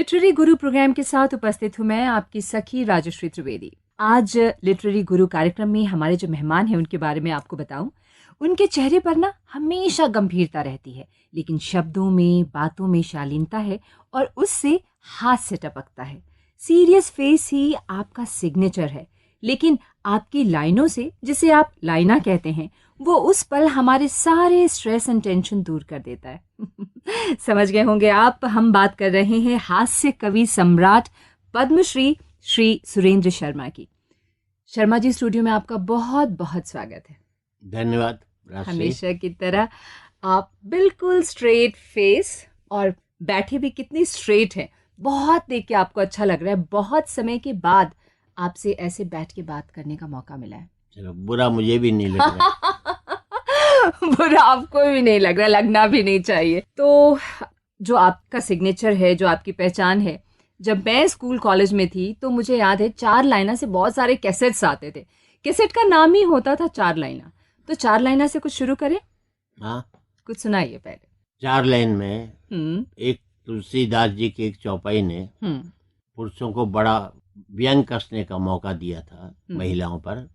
Literary गुरु programme के साथ उपस्थित हूँ मैं, आपकी सखी राजश्री त्रिवेदी। आज लिटरेरी गुरु कार्यक्रम में हमारे जो मेहमान हैं उनके बारे में आपको बताऊं। उनके चेहरे पर ना हमेशा गंभीरता रहती है, लेकिन शब्दों में, बातों में शालीनता है और उससे हास्य टपकता है। सीरियस फेस ही आपका सिग्नेचर है, लेकिन आपकी लाइनों से, जिसे आप लाइना कहते हैं, वो उस पल हमारे सारे स्ट्रेस एंड टेंशन दूर कर देता है। समझ गए होंगे आप, हम बात कर रहे हैं हास्य कवि सम्राट पद्मश्री श्री सुरेंद्र शर्मा की। शर्मा जी, स्टूडियो में आपका बहुत बहुत स्वागत है। धन्यवाद। हमेशा की तरह आप बिल्कुल स्ट्रेट फेस और बैठे भी कितनी स्ट्रेट हैं। बहुत देख के आपको अच्छा लग रहा है। बहुत समय के बाद आपसे ऐसे बैठ के बात करने का मौका मिला है। चलो, बुरा मुझे भी नहीं लग रहा। बुरा आपको भी नहीं लग रहा, लगना भी नहीं चाहिए। तो जो आपका सिग्नेचर है, जो आपकी पहचान है, जब मैं स्कूल कॉलेज में थी तो मुझे याद है 4 लाइना से बहुत सारे कैसेट्स आते थे। कैसेट का नाम ही होता था 4 लाइना। तो 4 लाइना से कुछ शुरू करें? हाँ, कुछ सुनाइए पहले। 4 लाइन में एक तुलसीदास जी की एक चौपाई ने पुरुषों को बड़ा व्यंग कसने का मौका दिया था महिलाओं पर,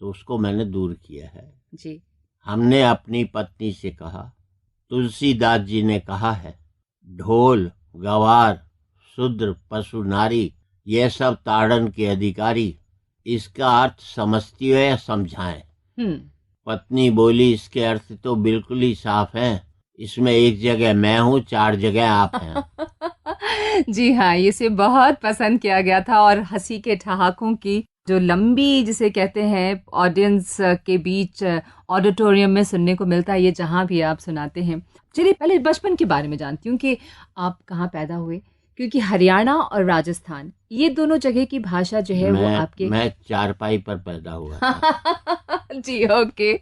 तो उसको मैंने दूर किया है जी। हमने अपनी पत्नी से कहा, तुलसीदास जी ने कहा है, ढोल गवार शूद्र पशु नारी ये सब ताड़न के अधिकारी, इसका अर्थ समझती हो या समझाएं? पत्नी बोली, इसके अर्थ तो बिल्कुल ही साफ हैं, इसमें एक जगह मैं हूँ, 4 जगह आप हैं। जी हाँ, इसे बहुत पसंद किया गया था और हंसी के ठहाकों की जो लंबी, जिसे कहते हैं, ऑडियंस के बीच ऑडिटोरियम में सुनने को मिलता है, ये जहाँ भी आप सुनाते हैं। चलिए पहले बचपन के बारे में जानती हूँ कि आप कहाँ पैदा हुए, क्योंकि हरियाणा और राजस्थान ये दोनों जगह की भाषा जो है वो आपके। मैं चारपाई पर पैदा हुआ था। जी, ओके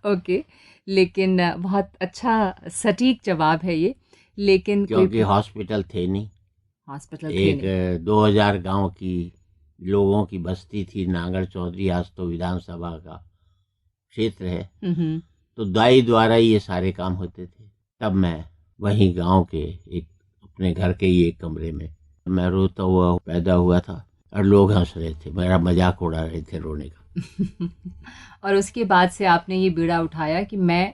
ओके, लेकिन बहुत अच्छा सटीक जवाब है ये। लेकिन क्योंकि हॉस्पिटल थे नहीं, हॉस्पिटल एक 2000 गांव की लोगों की बस्ती थी नागड़ चौधरी, आज तो विधानसभा का क्षेत्र है, तो दाई द्वारा ये सारे काम होते थे। तब मैं वहीं गांव के एक अपने घर के ही एक कमरे में मैं रोता हुआ पैदा हुआ था और लोग हंस रहे थे, मेरा मजाक उड़ा रहे थे रोने का। और उसके बाद से आपने ये बीड़ा उठाया कि मैं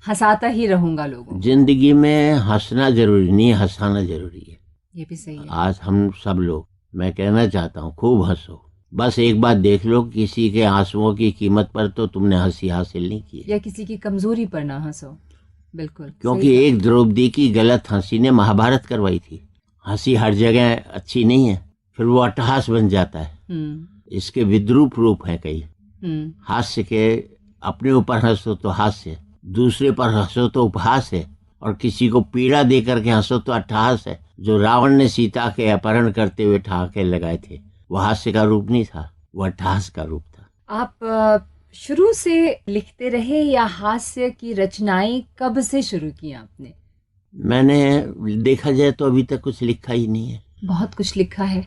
हंसाता ही रहूंगा लोगों। जिंदगी में हंसना जरूरी नहीं, हंसाना जरूरी है। ये भी सही है। आज हम सब लोग, मैं कहना चाहता हूँ, खूब हंसो। बस एक बात देख लो, किसी के आंसुओं की कीमत पर तो तुमने हंसी हासिल नहीं की, या किसी की कमजोरी पर ना हंसो। बिल्कुल, क्योंकि एक द्रौपदी की गलत हंसी ने महाभारत करवाई थी। हंसी हर जगह अच्छी नहीं है, फिर वो अट्टहास बन जाता है। इसके विद्रूप रूप हैं कई। हास्य के, अपने ऊपर हंसो तो हास्य, दूसरे पर हंसो तो उपहास है, और किसी को पीड़ा दे करके हंसो तो अट्टहास है। जो रावण ने सीता के अपहरण करते हुए ठहाके लगाए थे, वो हास्य का रूप नहीं था, वो अट्टहास का रूप था। आप शुरू से लिखते रहे या हास्य की रचनाएं कब से शुरू की आपने? मैंने देखा जाए तो अभी तक कुछ लिखा ही नहीं है। बहुत कुछ लिखा है।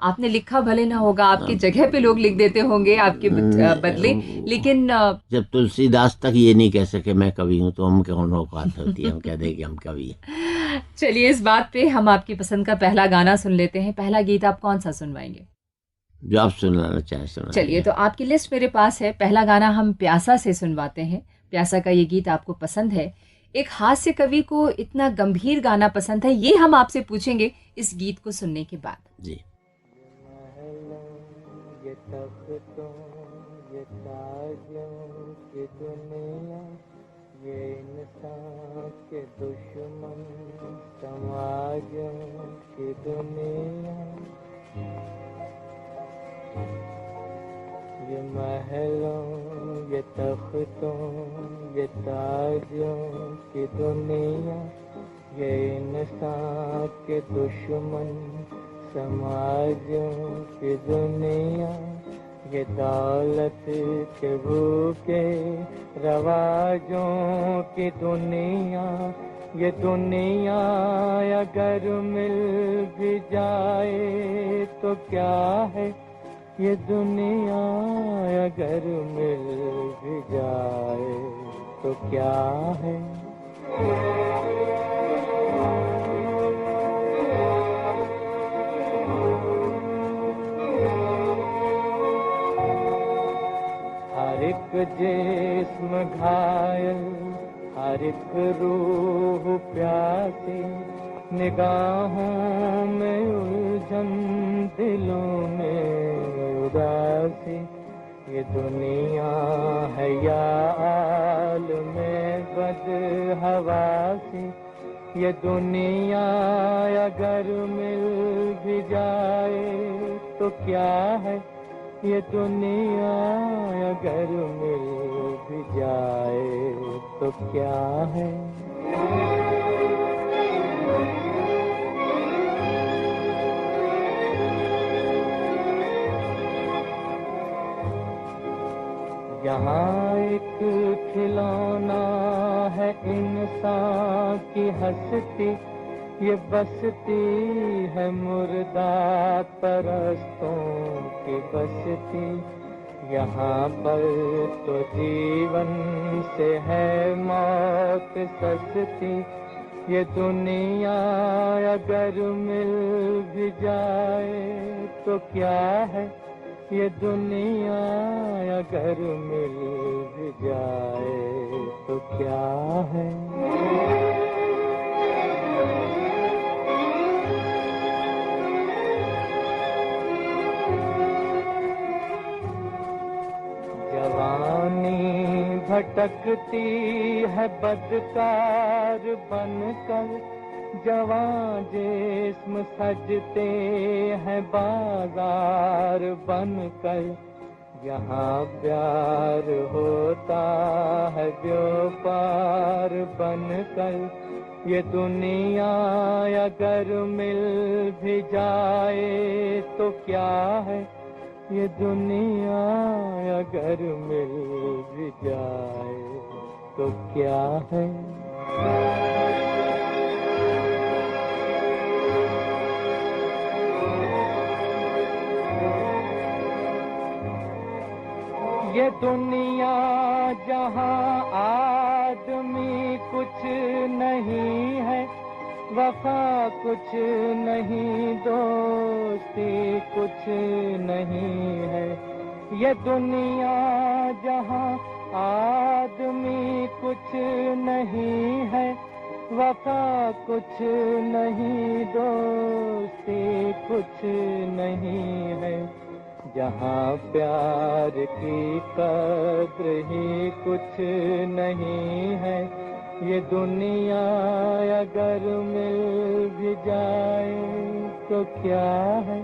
आपने लिखा भले ना होगा, आपकी जगह पे लोग लिख देते होंगे आपके बदले, लेकिन जब तुलसीदास तक ये नहीं कह सके मैं कवि हूँ, तो हम कौन औकात होती है हम कह दें कि हम कवि हैं। चलिए, इस बात पे हम आपकी पसंद का पहला गाना सुन लेते हैं। पहला गीत आप कौन सा सुनवाएंगे? जो आप सुनाना चाहें सुना। चलिए, तो आपकी लिस्ट मेरे पास है। पहला गाना हम प्यासा से सुनवाते हैं। प्यासा का ये गीत आपको पसंद है। एक हास्य कवि को इतना गंभीर गाना पसंद है, ये हम आपसे पूछेंगे इस गीत को सुनने के बाद। जी। ये तख्तों, ये ताजों की दुनिया, ये इंसान के दुश्मन समाजों की दुनिया, ये महलों, ये तख्तों, ये ताजों की दुनिया, ये इंसान के दुश्मन समाजों की दुनिया, ये दौलत के भूखे रवाजों की दुनिया, ये दुनिया अगर मिल भी जाए तो क्या है, ये दुनिया अगर मिल भी जाए तो क्या है। एक जिस्म घायल, हर एक रूह प्यासी, निगाहों में उलझन, दिलों में उदासी। ये दुनिया है या आलमे बदहवासी, ये दुनिया अगर मिल भी जाए तो क्या है, ये दुनिया अगर मिल भी जाए तो क्या है। यहाँ एक खिलौना है इंसान की हस्ती, ये बसती है मुर्दा परस्तों की बसती। यहाँ पर तो जीवन से है मौत सस्ती, ये दुनिया अगर मिल भी जाए तो क्या है, ये दुनिया अगर मिल भी जाए तो क्या है। जवानी भटकती है बदकार बनकर, जवां जिस्म सजते हैं बाजार बनकर। यहाँ प्यार होता है व्यापार बनकर, ये दुनिया अगर मिल भी जाए तो क्या है, ये दुनिया अगर मिल भी जाए तो क्या है। ये दुनिया जहाँ आदमी कुछ नहीं है, वफा कुछ नहीं, दोस्ती कुछ नहीं है। ये दुनिया जहाँ आदमी कुछ नहीं है, वफा कुछ नहीं, दोस्ती कुछ नहीं है। जहाँ प्यार की कद्र ही कुछ नहीं है, ये दुनिया अगर मिल भी जाए तो क्या है,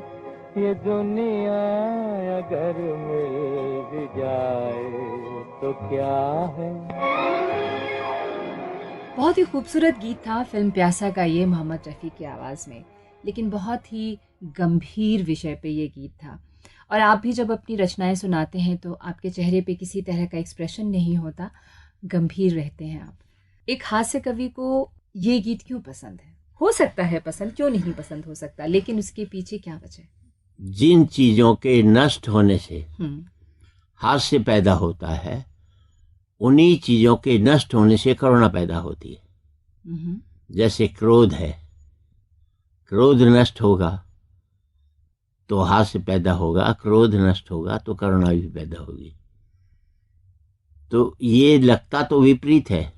ये दुनिया अगर मिल भी जाए तो क्या है। बहुत ही खूबसूरत गीत था फिल्म प्यासा का ये, मोहम्मद रफ़ी की आवाज़ में, लेकिन बहुत ही गंभीर विषय पे ये गीत था। और आप भी जब अपनी रचनाएं सुनाते हैं तो आपके चेहरे पे किसी तरह का एक्सप्रेशन नहीं होता, गंभीर रहते हैं आप। एक हास्य कवि को ये गीत क्यों पसंद है? हो सकता है पसंद, क्यों नहीं पसंद हो सकता, लेकिन उसके पीछे क्या वजह? जिन चीजों के नष्ट होने से हास्य पैदा होता है, उन्हीं चीजों के नष्ट होने से करुणा पैदा होती है। जैसे क्रोध है, क्रोध नष्ट होगा तो हास्य पैदा होगा, क्रोध नष्ट होगा तो करुणा भी पैदा होगी। तो ये लगता तो विपरीत है।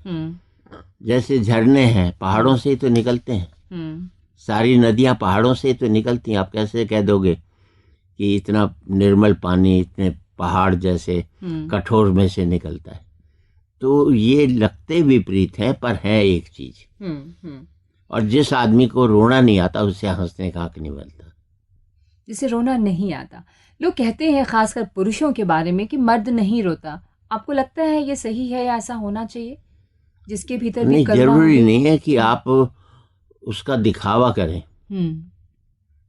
जैसे झरने हैं, पहाड़ों से ही तो निकलते हैं, सारी नदियां पहाड़ों से ही तो निकलती हैं। आप कैसे कह दोगे कि इतना निर्मल पानी इतने पहाड़ जैसे कठोर में से निकलता है? तो ये लगते विपरीत है, पर है एक चीज। और जिस आदमी को रोना नहीं आता उससे हंसने का हक नहीं बनता। जिसे रोना नहीं आता, लोग कहते हैं खासकर पुरुषों के बारे में कि मर्द नहीं रोता। आपको लगता है ये सही है या ऐसा होना चाहिए? जिसके भीतर भी करुणा जरूरी नहीं है कि आप उसका दिखावा करें।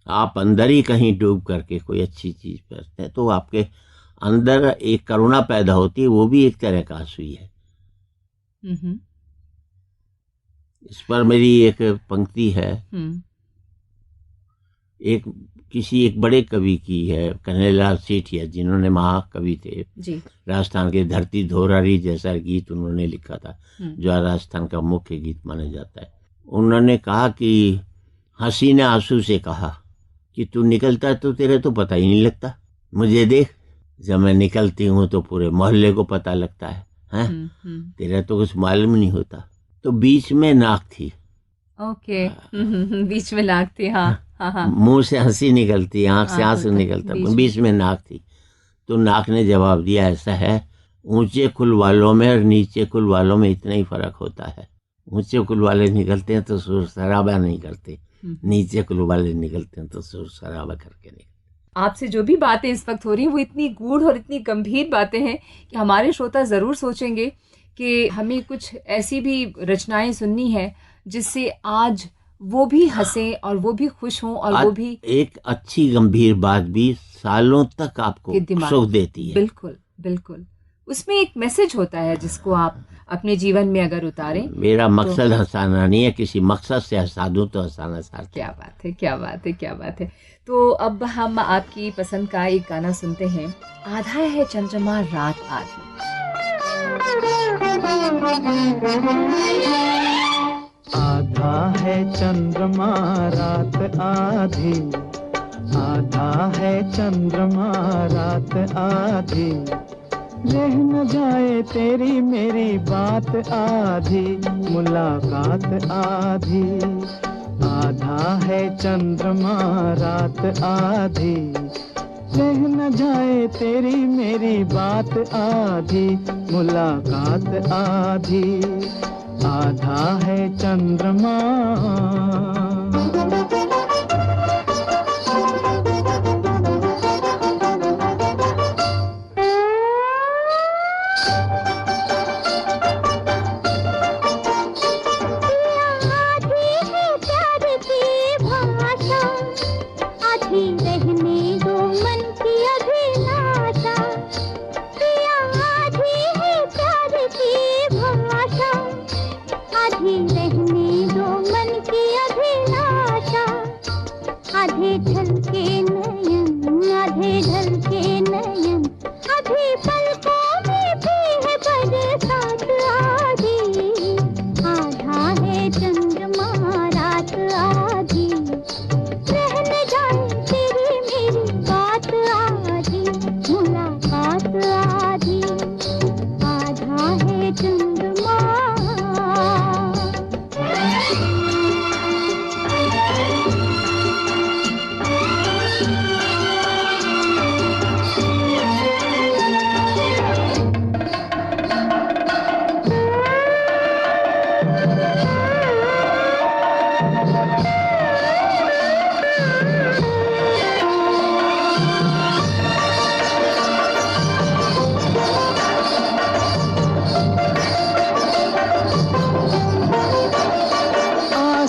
आप अंदर ही कहीं डूब करके कोई अच्छी चीज करते हैं तो आपके अंदर एक करुणा पैदा होती है, वो भी एक तरह का आंसू है। इस पर मेरी एक पंक्ति है, एक बड़े कवि की है, कन्हैयालाल सेठिया, जिन्होंने महाकवि थे जी। राजस्थान के धरती धोरारी जैसा गीत उन्होंने लिखा था, जो राजस्थान का मुख्य गीत माना जाता है। उन्होंने कहा कि हंसी ने आंसू से कहा कि तू निकलता तो तेरे तो पता ही नहीं लगता, मुझे देख जब मैं निकलती हूँ तो पूरे मोहल्ले को पता लगता है, हैं? तेरा तो कुछ मालूम नहीं होता। तो बीच में नाक थी। ओके। बीच में नाक थी। हाँ हाँ हाँ। मुंह से हंसी निकलती, आंख से आंसू निकलता, बीच में नाक थी। तो नाक ने जवाब दिया, ऐसा है, ऊंचे कुल वालों में और नीचे कुल वालों में इतना ही फर्क होता है। ऊंचे कुल वाले निकलते हैं तो सुर सराबा नहीं करते, नीचे कुल वाले निकलते हैं तो सुर सराबा करके निकलते। आपसे जो भी बातें इस वक्त हो रही हैं वो इतनी गूढ़ और इतनी गंभीर बातें हैं कि हमारे श्रोता ज़रूर सोचेंगे कि हमें कुछ ऐसी भी रचनाएं सुननी है जिससे आज वो भी हंसें और वो भी खुश हों और वो भी एक अच्छी गंभीर बात भी सालों तक आपको सुख देती है। बिल्कुल बिल्कुल, उसमें एक मैसेज होता है जिसको आप अपने जीवन में अगर उतारें। मेरा मकसद हंसाना नहीं है, किसी मकसद से हंसा दूं तो हंसाना सार्थक। क्या बात है, क्या बात है, क्या बात है। तो अब हम आपकी पसंद का एक गाना सुनते हैं, आधा है चंद्रमा रात आधी। आधा है चंद्रमा रात आधी, आधा है चंद्रमा रात आधी, रह न जाए तेरी मेरी बात आधी, मुलाकात आधी। आधा है चंद्रमा रात आधी, रह न जाए तेरी मेरी बात आधी, मुलाकात आधी। आधा है चंद्रमा।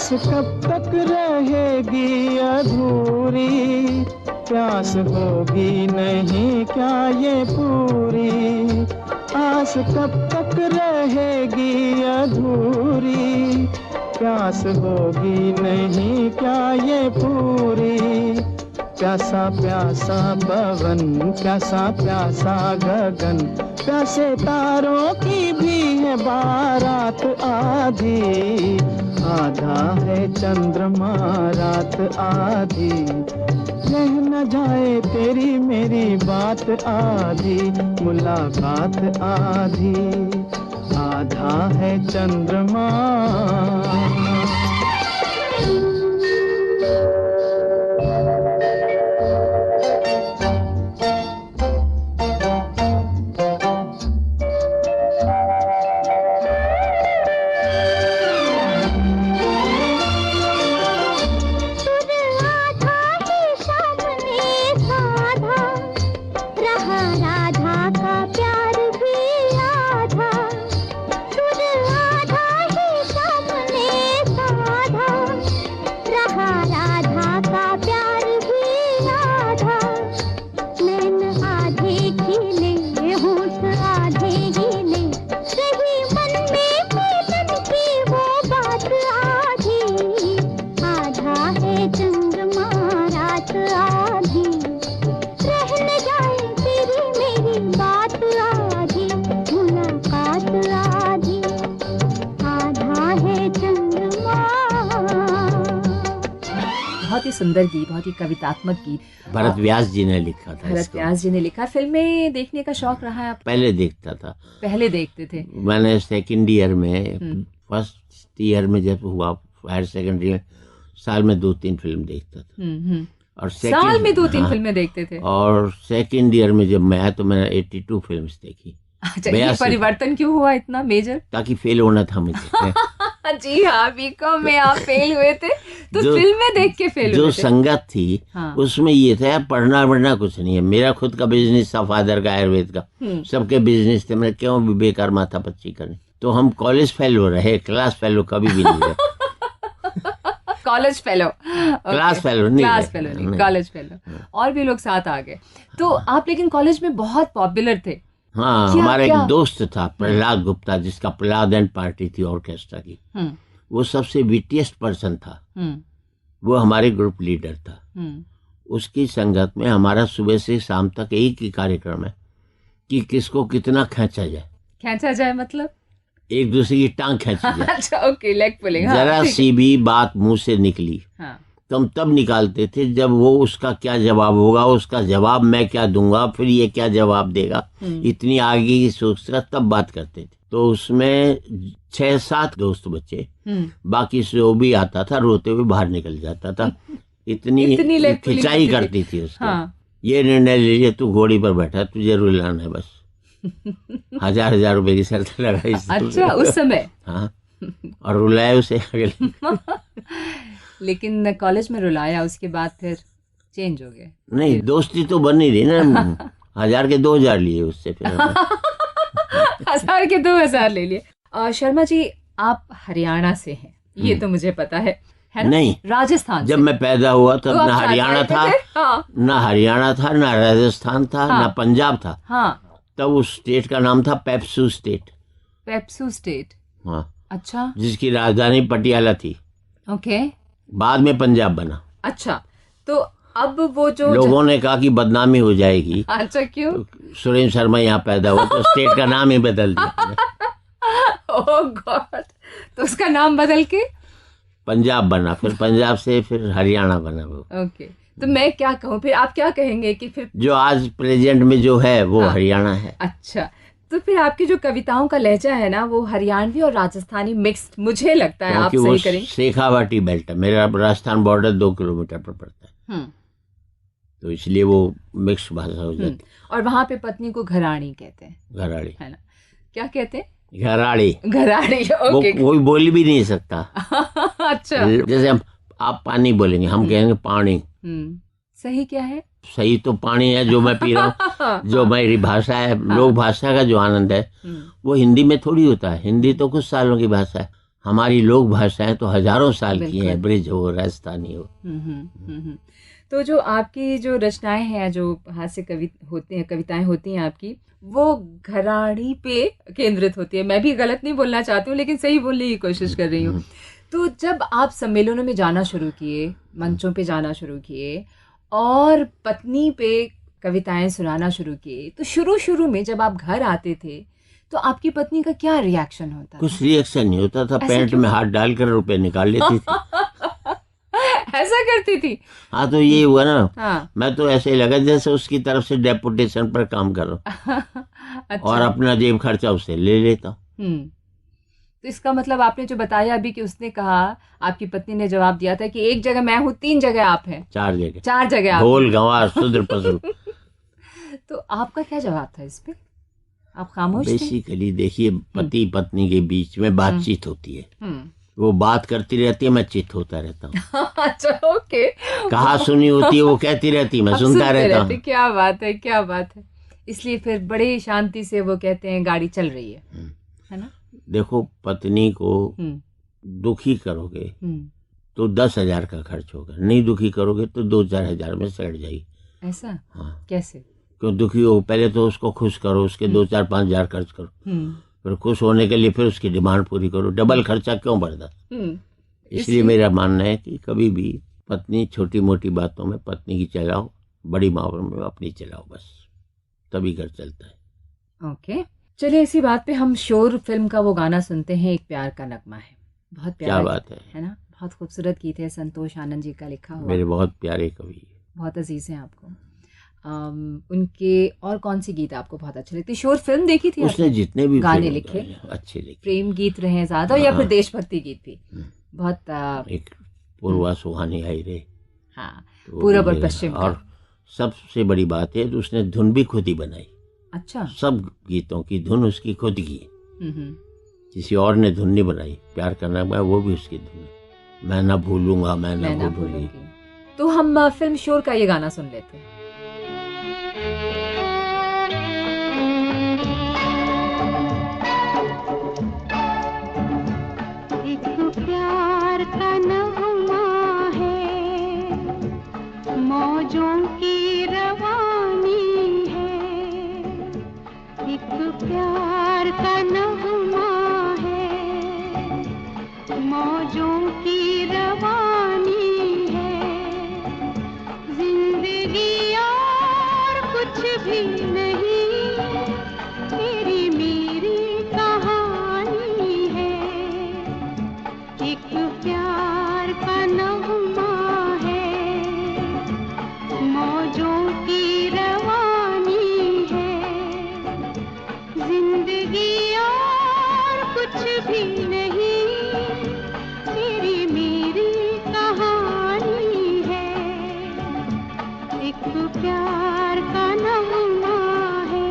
कब तक रहेगी अधूरी, प्यास होगी नहीं क्या ये पूरी। आस कब तक रहेगी अधूरी, प्यास होगी नहीं क्या ये पूरी। प्यासा प्यासा पवन, प्यासा प्यासा गगन, प्यासे तारों की भी है बारात आधी। आधा है चंद्रमा रात आधी, रह न जाए तेरी मेरी बात आधी, मुलाकात आधी। आधा है चंद्रमा। सुंदर गीत, बहुत ही कवितात्मक गीत भरत व्यास जी ने लिखा था भरत इसको। व्यास जी ने लिखा। फिल्में देखने का शौक रहा है आप? पहले देखता था, पहले देखते थे। मैंने सेकंड ईयर में, फर्स्ट ईयर में जब हुआ हायर सेकेंडरी में, साल में 2-3 फिल्म देखता था। और साल में 2-3 फिल्में देखते थे। और सेकंड ईयर में जब मैं आया तो मैंने 82 फिल्म्स देखी। अच्छा, ये परिवर्तन क्यों हुआ इतना मेजर? ताकि फेल होना था मुझे। जी हाँ, बीकॉम में आप फेल हुए थे तो फिल्में देख के फेल हुए थे। जो संगत थी उसमें ये था, पढ़ना वढ़ना कुछ नहीं है। मेरा खुद का बिजनेस था, फादर का आयुर्वेद का, सबके बिजनेस थे, मैं क्यों भी बेकार माथा पच्ची करें। तो हम कॉलेज फेलो रहे, क्लास फेलो कभी भी नहीं रहे। कॉलेज फेलो, क्लास फेलो नहीं, कॉलेज फेलो। और भी लोग साथ आ गए। तो आप लेकिन कॉलेज में बहुत पॉपुलर थे। हाँ, हमारा एक दोस्त था प्रहलाद गुप्ता, जिसका प्रहलाद एंड पार्टी थी ऑर्केस्ट्रा की। वो सबसे विटिएस्ट पर्सन था। वो हमारे ग्रुप लीडर था। उसकी संगत में हमारा सुबह से शाम तक एक ही कार्यक्रम है कि किसको कितना खींचा जाए मतलब एक दूसरे की टांग खींची जाए। अच्छा, ओके, लेग पुलिंग। जरा सी भी बात मुंह से निकली तो हम तब निकालते थे जब वो उसका क्या जवाब होगा, उसका जवाब मैं क्या दूंगा, फिर ये क्या जवाब देगा, इतनी आगे की सोचकर तब बात करते थे। तो उसमें 6-7 दोस्त बच्चे, बाकी जो भी आता था रोते हुए बाहर निकल जाता था। इतनी खिंचाई करती थी उसको। ये निर्णय ले लिया, तू घोड़ी पर बैठा, तुझे रुलाना है बस। 1000 रुपए की शर्त लगाई। अच्छा, उस समय? हाँ, और रुलाया उसे अगले। लेकिन कॉलेज में रुलाया, उसके बाद फिर चेंज हो गए? नहीं, दोस्ती तो बन नहीं रही ना। 1000 के 2000 लिए उससे फिर। 1000 के 2000 ले लिए। शर्मा जी, आप हरियाणा से हैं, ये तो मुझे पता है ना? नहीं, राजस्थान। जब मैं पैदा हुआ तब ना हरियाणा था, ना हरियाणा था, ना राजस्थान था, ना पंजाब था। तब उस स्टेट का नाम था पेप्सू स्टेट। पेप्सू स्टेट? हाँ। अच्छा। जिसकी राजधानी पटियाला थी। ओके। बाद में पंजाब बना। अच्छा, तो अब वो जो लोगों ने कहा कि बदनामी हो जाएगी। अच्छा, क्यों? तो सुरेंद्र शर्मा यहाँ पैदा हुआ तो स्टेट का नाम ही बदल दिया। ओह गॉड, तो उसका नाम बदल के पंजाब बना, फिर पंजाब से फिर हरियाणा बना वो। ओके, तो मैं क्या कहूँ फिर, आप क्या कहेंगे कि फिर जो आज प्रेजेंट में जो है वो हरियाणा है। अच्छा, तो फिर आपकी जो कविताओं का लहजा है ना, वो हरियाणवी और राजस्थानी मिक्स्ड मुझे लगता है। आप सही करेंगे। शेखावाटी बेल्ट है, मेरा राजस्थान बॉर्डर 2 किलोमीटर पर पड़ता है, तो इसलिए वो मिक्स भाषा हो जाती है। और वहाँ पे पत्नी को घराड़ी कहते हैं। घराड़ी है ना? क्या कहते हैं? घराड़ी। ओके। वो बोल भी नहीं सकता। अच्छा। जैसे आप पानी बोलेंगे, हम कहेंगे पानी। सही क्या है? सही तो पानी है जो मैं पी रहा हूँ। जो मेरी भाषा है, लोक भाषा का जो आनंद है वो हिंदी में थोड़ी होता है। हिंदी तो कुछ सालों की भाषा है, हमारी लोक भाषाएं तो हजारों साल की हैं, ब्रिज हो, राजस्थानी हो। तो जो आपकी जो रचनाएं हैं, जो हास्य कविताएं होती हैं आपकी, वो घराड़ी पे केंद्रित होती है। मैं भी गलत नहीं बोलना चाहती हूँ, लेकिन सही बोलने की कोशिश कर रही हूँ। तो जब आप सम्मेलनों में जाना शुरू किए, मंचों पे जाना शुरू किए और पत्नी पे कविताएं सुनाना शुरू किए, तो शुरू में जब आप घर आते थे तो आपकी पत्नी का क्या रिएक्शन होता? कुछ रिएक्शन नहीं होता था, पैंट में हाथ डालकर रुपए निकाल लेती थी। ऐसा करती थी? हाँ, तो ये हुआ ना। मैं तो ऐसे ही लगा जैसे उसकी तरफ से डेपुटेशन पर काम कर रहा हूँ। अच्छा। और अपना जेब खर्चा उससे ले लेता हूँ। तो इसका मतलब आपने जो बताया अभी कि उसने कहा, आपकी पत्नी ने जवाब दिया था कि एक जगह मैं हूँ, 3 जगह आप हैं। 4 जगह। 4 जगह। ढोल गंवार शूद्र पशु। तो आपका क्या जवाब था इस पे? आप खामोश थे? बेसिकली देखिए, पति पत्नी के बीच में बातचीत होती है। वो बात करती रहती है, मैं चित होता रहता हूँ। अच्छा, ओके। कहा सुनी होती है, वो कहती रहती है, मैं सुनता रहता हूँ। क्या बात है, क्या बात है। इसलिए फिर बड़ी शांति से वो कहते हैं गाड़ी चल रही है ना? देखो, पत्नी को दुखी करोगे तो 10,000 का खर्च होगा, नहीं दुखी करोगे तो 2-4 हजार में सड़ जाएगी। ऐसा? हाँ। कैसे? क्यों दुखी हो, पहले तो उसको खुश करो, उसके 2-4-5 हजार खर्च करो, फिर खुश होने के लिए फिर उसकी डिमांड पूरी करो। डबल खर्चा क्यों बढ़ता? इसलिए मेरा मानना है कि कभी भी पत्नी छोटी मोटी बातों में पत्नी की चलाओ, बड़ी मामलों में अपनी चलाओ, बस तभी घर चलता है। ओके, चलिए इसी बात पे हम शोर फिल्म का वो गाना सुनते हैं, एक प्यार का नगमा है। बहुत प्यारा। क्या बात है ना? बहुत खूबसूरत गीत है, संतोष आनंद जी का लिखा हुआ। मेरे बहुत प्यारे कवि, बहुत अजीज हैं आपको। उनके और कौन सी गीत आपको बहुत अच्छे लगते? शोर फिल्म देखी थी उसने? जितने भी गाने लिखे अच्छे लिखे, प्रेम गीत रहे ज्यादा या फिर देशभक्ति गीत भी? बहुत एक पूर्वा सुहानी आई रे, हाँ, तो पूरब और पश्चिम का। और सबसे बड़ी बात है तो उसने धुन भी खुद ही बनाई। अच्छा। सब गीतों की धुन उसकी खुद की, किसी और ने धुन नहीं बनाई। प्यार करना मैं वो भी उसकी धुन, मैं ना भूलूंगा मैं ना भूलूंगी। तो हम फिल्म शोर का ये गाना सुन लेते हैं। प्यार का नगमा है, मौजों की रवानी है। एक प्यार का नगमा है, मौजों की रवानी है। जिंदगी और कुछ भी नहीं, तेरी मेरी कहानी है। एक प्यार का नगमा है, मौजों की रवानी है। जिंदगी और कुछ भी नहीं, तेरी मेरी कहानी है। एक प्यार का नगमा है।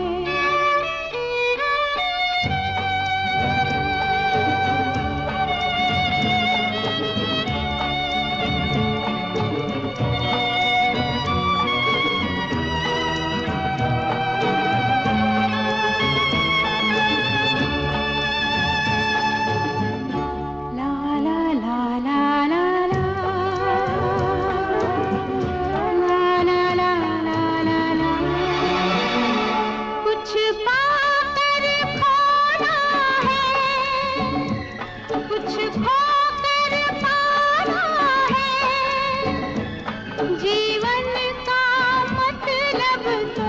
जीवन का मतलब तो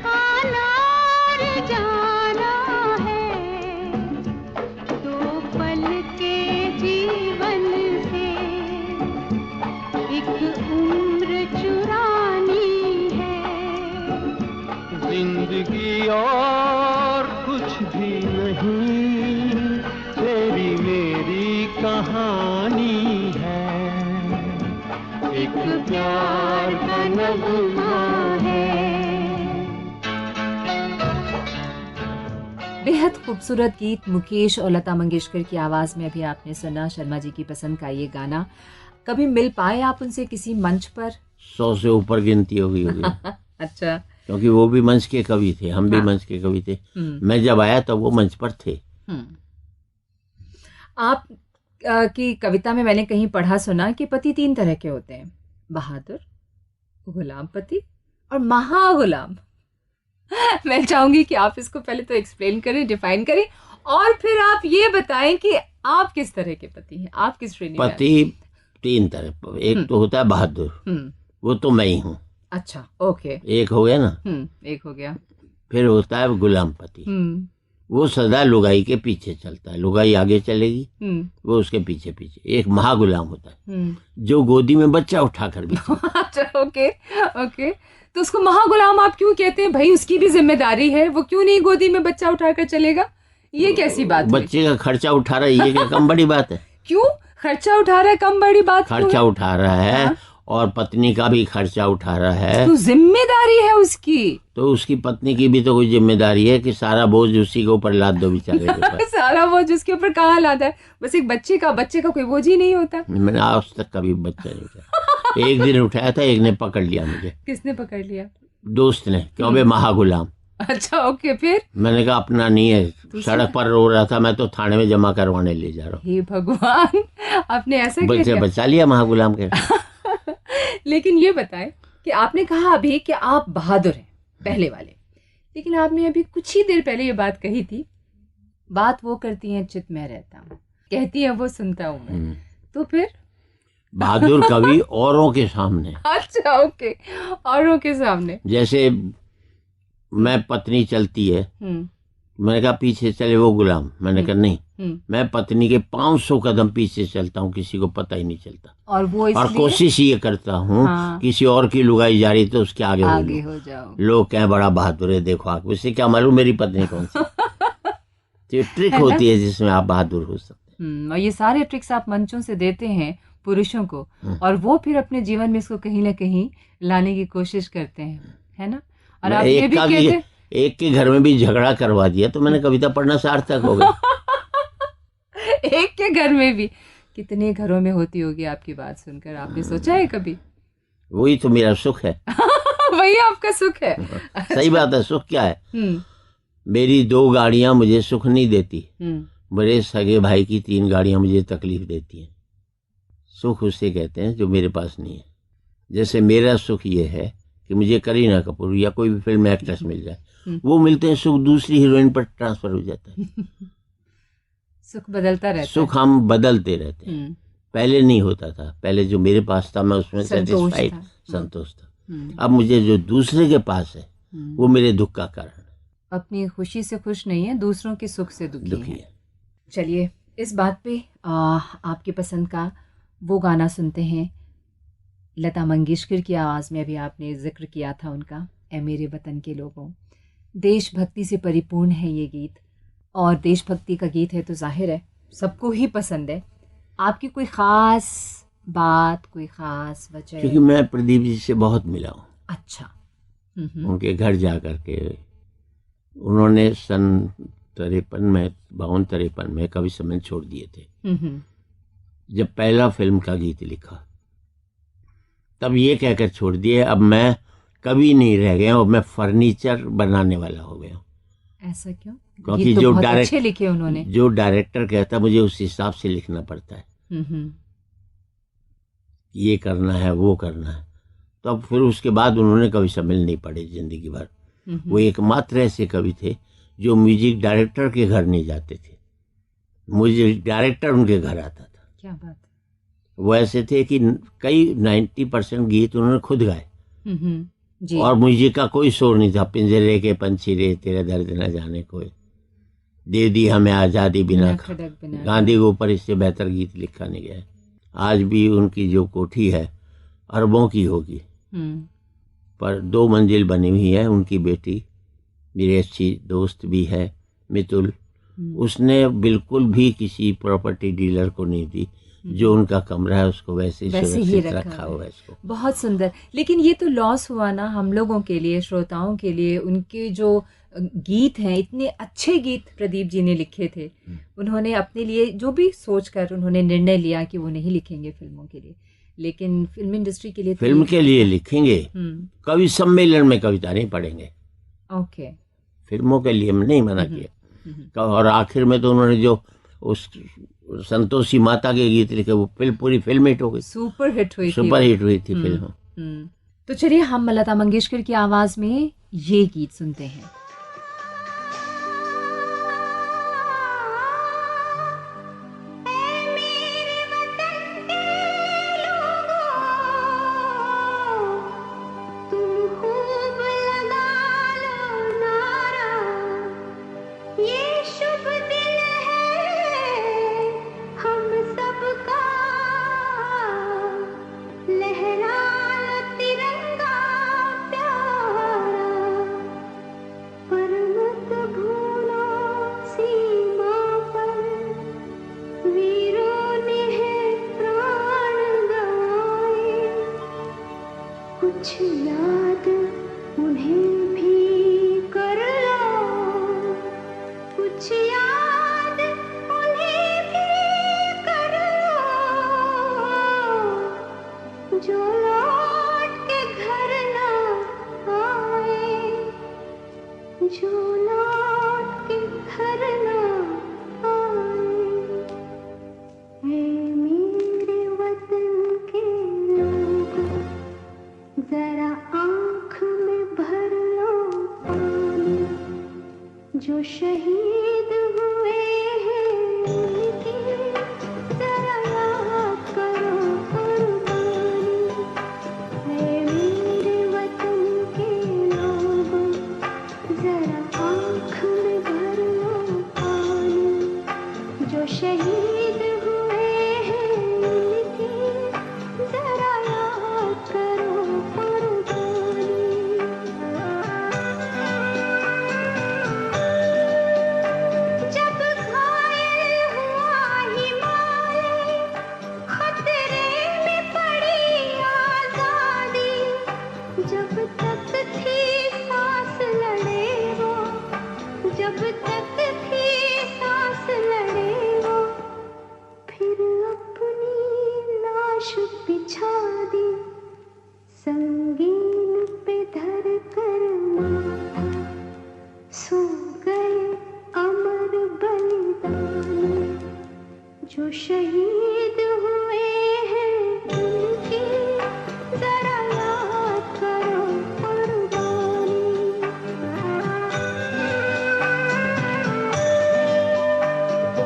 आना और जाना है। दो पल के जीवन से एक उम्र चुरानी है। जिंदगी और कुछ भी नहीं, तेरी मेरी कहानी है। एक प्यार का नगमा है। बेहद खूबसूरत गीत मुकेश और लता मंगेशकर की आवाज में अभी आपने सुना। शर्मा जी की पसंद का ये गाना। कभी मिल पाए आप उनसे किसी मंच पर? 100 से ऊपर गिनती होगी। अच्छा। क्योंकि वो भी मंच के कवि थे, हम भी मंच के कवि थे। मैं जब आया तब वो मंच पर थे। आप की कविता में मैंने कहीं पढ़ा सुना कि पति 3 तरह के होते हैं, बहादुर, गुलाम पति और महागुलाम। मैं चाहूंगी कि आप इसको पहले तो एक्सप्लेन करें, डिफाइन करें, और फिर आप ये बताएं कि आप किस तरह के पति हैं, आप किस श्रेणी में? पति 3 तरह, एक तो होता है बहादुर, वो तो मैं ही हूँ। अच्छा, ओके। एक हो गया ना? एक हो गया। फिर होता है गुलाम पति, वो सदा लुगाई के पीछे चलता है, लुगाई आगे चलेगी, वो उसके पीछे पीछे। एक महागुलाम होता है जो गोदी में बच्चा उठाकर भी अच्छा, ओके ओके। तो उसको महागुलाम आप क्यों कहते हैं भाई? उसकी भी जिम्मेदारी है, वो क्यों नहीं गोदी में बच्चा उठाकर चलेगा? ये कैसी बात है? बच्चे का खर्चा उठा रहा है, ये क्या कम बड़ी बात है? क्यों खर्चा उठा रहा है? कम बड़ी बात खर्चा उठा रहा है। हाँ? और पत्नी का भी खर्चा उठा रहा है, तो जिम्मेदारी है उसकी। तो उसकी पत्नी की भी तो कोई जिम्मेदारी है कि सारा बोझ उसी के ऊपर लाद दो बेचारे के ऊपर। सारा बोझ उसके ऊपर कहाँ लादा है? बस एक बच्चे का कोई बोझ ही नहीं होता। मैंने आज तक कभी बच्चा नहीं उठाया। एक दिन उठाया था, एक ने पकड़ लिया मुझे। किसने पकड़ लिया? दोस्त ने। क्यों बे महागुलाम? अच्छा, ओके। फिर मैंने कहा अपना नहीं है, सड़क पर रो रहा था, मैं तो थाने में जमा करवाने ले जा रहा हूँ। हे भगवान, आपने ऐसा बचा लिया महागुलाम के। लेकिन ये बताएं कि आपने कहा अभी कि आप बहादुर हैं, पहले वाले, लेकिन आपने अभी कुछ ही देर पहले ये बात कही थी, बात वो करती हैं चित में रहता हूँ, कहती है वो सुनता हूँ मैं। तो फिर बहादुर कवि औरों के सामने। अच्छा, ओके, औरों के सामने। जैसे मैं पत्नी चलती है, मैंने कहा पीछे चले वो गुलाम, मैंने कहा नहीं, मैं पत्नी के 500 कदम पीछे चलता हूँ, किसी को पता ही नहीं चलता। और वो और कोशिश ये करता हूँ किसी और की लुगाई जा रही तो उसके आगे हो जाओ। लोग कहें बड़ा बहादुर है, देखो आप, उससे क्या मालूम मेरी पत्नी कौन सी। तो ये ट्रिक होती है जिसमें आप बहादुर हो सकते हैं। और ये सारे ट्रिक्स आप मंचों से देते हैं पुरुषों को, और वो फिर अपने जीवन में इसको कहीं ना कहीं लाने की कोशिश करते हैं, है ना। और आप ये भी कहते, एक के घर में भी झगड़ा करवा दिया तो मैंने कविता पढ़ना सार्थक हो गया। एक के घर में भी, कितने घरों में होती होगी आपकी बात सुनकर, आपने सोचा है कभी? वही तो मेरा सुख है। वही आपका सुख है। सही बात है। सुख क्या है? मेरी 2 गाड़ियां मुझे सुख नहीं देती, मेरे सगे भाई की 3 गाड़ियां मुझे तकलीफ देती हैं। सुख उसे कहते हैं जो मेरे पास नहीं है। जैसे मेरा सुख ये है कि मुझे करीना कपूर या कोई भी फिल्म एक्ट्रेस मिल जाए, वो मिलते हैं, सुख दूसरी हीरोइन पर ट्रांसफर हो जाता है। सुख बदलता रहता है। सुख हम बदलते रहते हैं। पहले नहीं होता था, पहले जो मेरे पास था मैं उसमें सेटिस्फाइड, संतोष था। अब मुझे जो दूसरे के पास है वो मेरे दुख का कारण है। अपनी खुशी से खुश नहीं है, दूसरों के सुख से दुखी है। चलिए इस बात पे आपकी पसंद का वो गाना सुनते हैं, लता मंगेशकर की आवाज़ में। अभी आपने जिक्र किया था उनका, ए मेरे वतन के लोगों। देशभक्ति से परिपूर्ण है ये गीत, और देशभक्ति का गीत है तो जाहिर है सबको ही पसंद है। आपकी कोई ख़ास बात, कोई ख़ास वजह? क्योंकि मैं प्रदीप जी से बहुत मिला हूँ। अच्छा। उनके घर जा कर के उन्होंने सन 53 में, 52-53 में कवि सम्मेलन छोड़ दिए थे। जब पहला फिल्म का गीत लिखा तब ये कहकर छोड़ दिए, अब मैं कवि नहीं रह गया, अब मैं फर्नीचर बनाने वाला हो गया। ऐसा क्यों? क्योंकि तो बहुत अच्छे लिखे उन्होंने। जो डायरेक्टर कहता मुझे उस हिसाब से लिखना पड़ता है, ये करना है वो करना है। तो अब फिर उसके बाद उन्होंने कवि सम्मेलन नहीं पढ़े जिंदगी भर। वो एकमात्र ऐसे कवि थे जो म्यूजिक डायरेक्टर के घर नहीं जाते थे, म्यूजिक डायरेक्टर उनके घर आता था। क्या बात है। वो ऐसे थे कि कई 90% गीत उन्होंने खुद गाए, और म्यूजिक का कोई शोर नहीं था। पिंजरे के पंछी रे तेरा दर्द न जाने कोई, दे दी हमें आज़ादी बिना गांधी के ऊपर इससे बेहतर गीत लिखा नहीं गया। आज भी उनकी जो कोठी है अरबों की होगी, पर 2 मंजिल बनी हुई है। उनकी बेटी मेरी अच्छी दोस्त भी है, मितुल, उसने बिल्कुल भी किसी प्रॉपर्टी डीलर को नहीं दी। जो उनका कमरा है उसको वैसे ही रखा हुआ है इसको। बहुत सुंदर। लेकिन ये तो लॉस हुआ ना हम लोगों के लिए, श्रोताओं के लिए। उनके जो गीत हैं, इतने अच्छे गीत प्रदीप जी ने लिखे थे, उन्होंने अपने लिए जो भी सोचकर उन्होंने निर्णय लिया कि वो नहीं लिखेंगे फिल्मों के लिए, लेकिन फिल्म इंडस्ट्री के लिए, फिल्म के लिए लिखेंगे। कवि सम्मेलन में कविता नहीं पढ़ेंगे। ओके। फिल्मों के लिए नहीं मना किया। और आखिर में तो उन्होंने जो उस संतोषी माता के गीत लिखे, वो पूरी फिल्म हिट हो गई, सुपर हिट हुई थी फिल्म। तो चलिए हम लता मंगेशकर की आवाज में ये गीत सुनते हैं। जो शहीद हुए हैं उनकी जरा याद करो कुर्बानी, है मेरे वतन के लोगों जरा आँख में भर जो शहीद हुए हैं उनकी जरा याद करो कुर्बानी।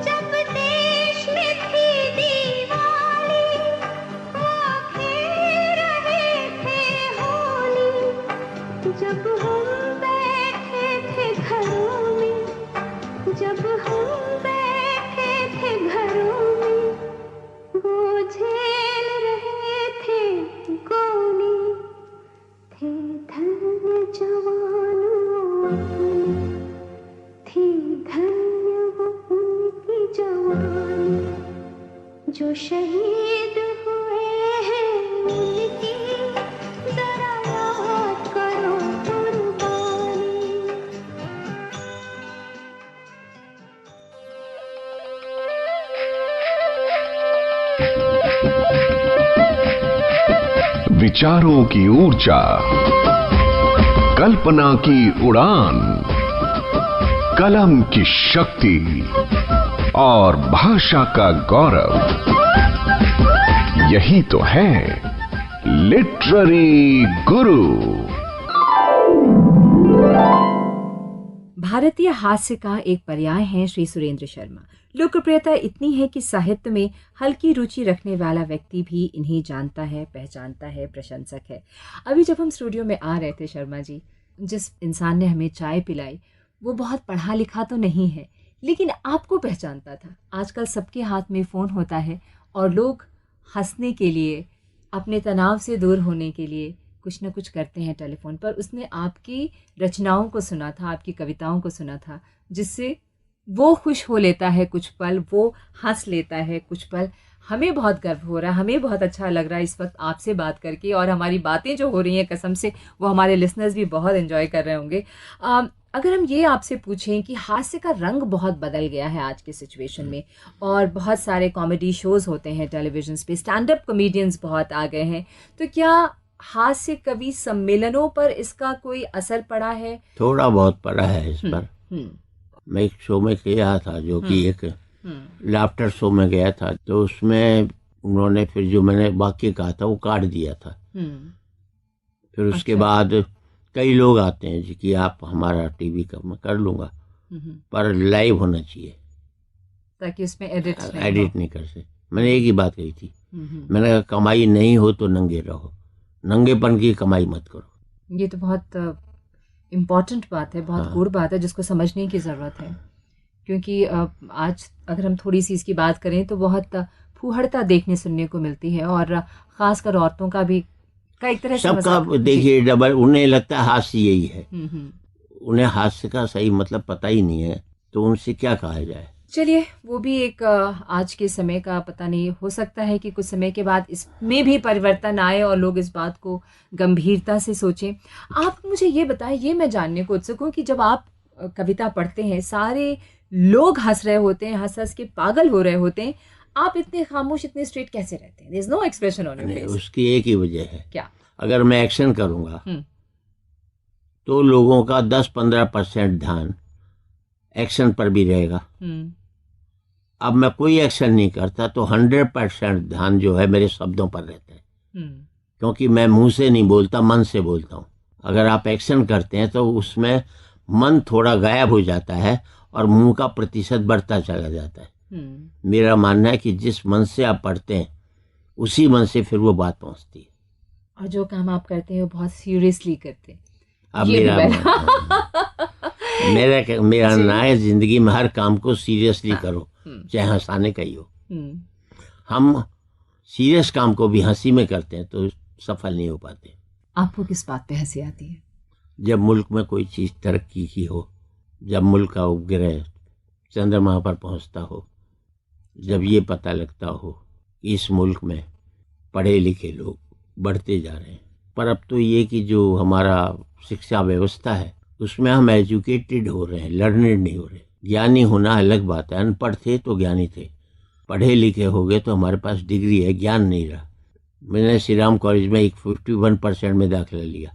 जब देश में थी दिवाली वो खेल रहे थे होली, जब हम बैठे थे घरों में, जब हम बैठे थे घरों में, वो झेल रहे थे गोली। थे धन्य जवान वो अपने, थी धन्य वो उनकी जवानी। जो शहीद हुए हैं उनकी जरा याद करो कुर्बानी। विचारों की ऊर्जा, कल्पना की उड़ान, कलम की शक्ति और भाषा का गौरव, यही तो है लिटरेरी गुरु। भारतीय हास्य का एक पर्याय हैं श्री सुरेंद्र शर्मा। लोकप्रियता इतनी है कि साहित्य में हल्की रुचि रखने वाला व्यक्ति भी इन्हें जानता है, पहचानता है, प्रशंसक है। अभी जब हम स्टूडियो में आ रहे थे शर्मा जी, जिस इंसान ने हमें चाय पिलाई वो बहुत पढ़ा लिखा तो नहीं है, लेकिन आपको पहचानता था। आजकल सबके हाथ में फ़ोन होता है और लोग हंसने के लिए, अपने तनाव से दूर होने के लिए कुछ न कुछ करते हैं टेलीफोन पर। उसने आपकी रचनाओं को सुना था, आपकी कविताओं को सुना था, जिससे वो खुश हो लेता है कुछ पल, वो हंस लेता है कुछ पल। हमें बहुत गर्व हो रहा है, हमें बहुत अच्छा लग रहा है इस वक्त आपसे बात करके, और हमारी बातें जो हो रही हैं कसम से वो हमारे लिसनर्स भी बहुत एंजॉय कर रहे होंगे। अगर हम ये आपसे पूछें कि हास्य का रंग बहुत बदल गया है आज के सिचुएशन में, और बहुत सारे कॉमेडी शोज़ होते हैं टेलीविजन पे, स्टैंड अप कॉमेडियंस बहुत आ गए हैं, तो क्या हास्य कवि सम्मेलनों पर इसका कोई असर पड़ा है? थोड़ा बहुत पड़ा है इस पर। मैं एक शो में गया था जो कि एक लाफ्टर शो में गया था, तो उसमें उन्होंने फिर जो मैंने वाक्य कहा था वो काट दिया था। फिर उसके अच्छा। बाद कई लोग आते हैं जी कि आप हमारा टीवी का मैं कर लूंगा, पर लाइव होना चाहिए, ताकि उसमें एडिट एडिट नहीं कर सकते। मैंने एक ही बात कही थी, मैंने कहा कमाई नहीं हो तो नंगे रहो, नंगेपन की कमाई मत करो। ये तो बहुत इम्पॉर्टेंट बात है, बहुत गूढ़ बात है जिसको समझने की ज़रूरत है। क्योंकि आज अगर हम थोड़ी सी इसकी बात करें तो बहुत फूहड़ता देखने सुनने को मिलती है, और ख़ासकर औरतों का भी का एक तरह से सबका देखिए डबल, उन्हें लगता है हास्य यही है, उन्हें हास्य का सही मतलब पता ही नहीं है, तो उनसे क्या कहा जाए। चलिए, वो भी एक आज के समय का पता नहीं, हो सकता है कि कुछ समय के बाद इसमें भी परिवर्तन आए और लोग इस बात को गंभीरता से सोचें। आप मुझे ये बताएं, ये मैं जानने को उत्सुक हूँ कि जब आप कविता पढ़ते हैं, सारे लोग हंस रहे होते हैं, हंस हंस के पागल हो रहे होते हैं, आप इतने खामोश, इतने स्ट्रेट कैसे रहते हैं? There is no expression on your face. उसकी एक ही वजह है, क्या? अगर मैं एक्शन करूंगा तो लोगों का 10-15% ध्यान एक्शन पर भी रहेगा। अब मैं कोई एक्शन नहीं करता तो 100% ध्यान जो है मेरे शब्दों पर रहता है, क्योंकि मैं मुंह से नहीं बोलता, मन से बोलता हूँ। अगर आप एक्शन करते हैं तो उसमें मन थोड़ा गायब हो जाता है और मुंह का प्रतिशत बढ़ता चला जाता है। मेरा मानना है कि जिस मन से आप पढ़ते हैं उसी मन से फिर वो बात पहुंचती है, और जो काम आप करते हैं वो बहुत सीरियसली करते हैं। अब मेरा ना है जिंदगी में हर काम को सीरियसली करो, चाहे हंसाने का ही हो। हम सीरियस काम को भी हंसी में करते हैं तो सफल नहीं हो पाते। आपको किस बात पे हंसी आती है? जब मुल्क में कोई चीज तरक्की की हो, जब मुल्क का उपग्रह चंद्रमा पर पहुंचता हो, जब ये पता लगता हो कि इस मुल्क में पढ़े लिखे लोग बढ़ते जा रहे हैं। पर अब तो ये कि जो हमारा शिक्षा व्यवस्था है उसमें हम एजुकेटेड हो रहे हैं, लर्नेड नहीं हो रहे। ज्ञानी होना अलग बात है, अनपढ़ थे तो ज्ञानी थे, पढ़े लिखे हो गए तो हमारे पास डिग्री है, ज्ञान नहीं रहा। मैंने श्री राम कॉलेज में एक 51% में दाखिला लिया,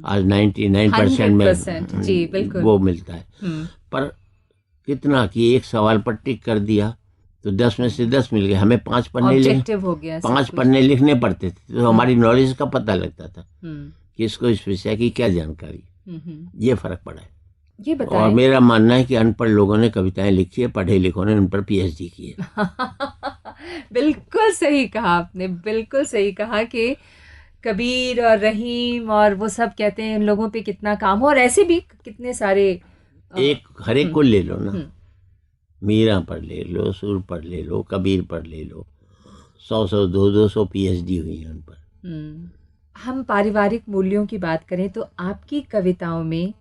आज 99% में जी बिल्कुल वो मिलता है। पर कितना कि एक सवाल पर टिक कर दिया तो 10 में से 10 मिल गए। हमें 5 पन्ने ऑब्जेक्टिव हो गया, 5 पन्ने लिखने पड़ते थे, तो हमारी नॉलेज का पता लगता था कि इसको इस विषय की क्या जानकारी। ये फर्क पड़ा है। ये बताएं। और मेरा मानना है कि अनपढ़ लोगों ने कविताएं लिखी है, पढ़े लिखों ने उन पर PhD की है। बिल्कुल सही कहा आपने, बिल्कुल सही कहा कि कबीर और रहीम और वो सब कहते हैं इन लोगों पे कितना काम हो, और ऐसे भी कितने सारे हर एक को ले लो ना, मीरा पर ले लो, सुर पर ले लो, कबीर पर ले लो, 100 200 PhD हुई है उन पर। हम पारिवारिक मूल्यों की बात करें तो आपकी कविताओं में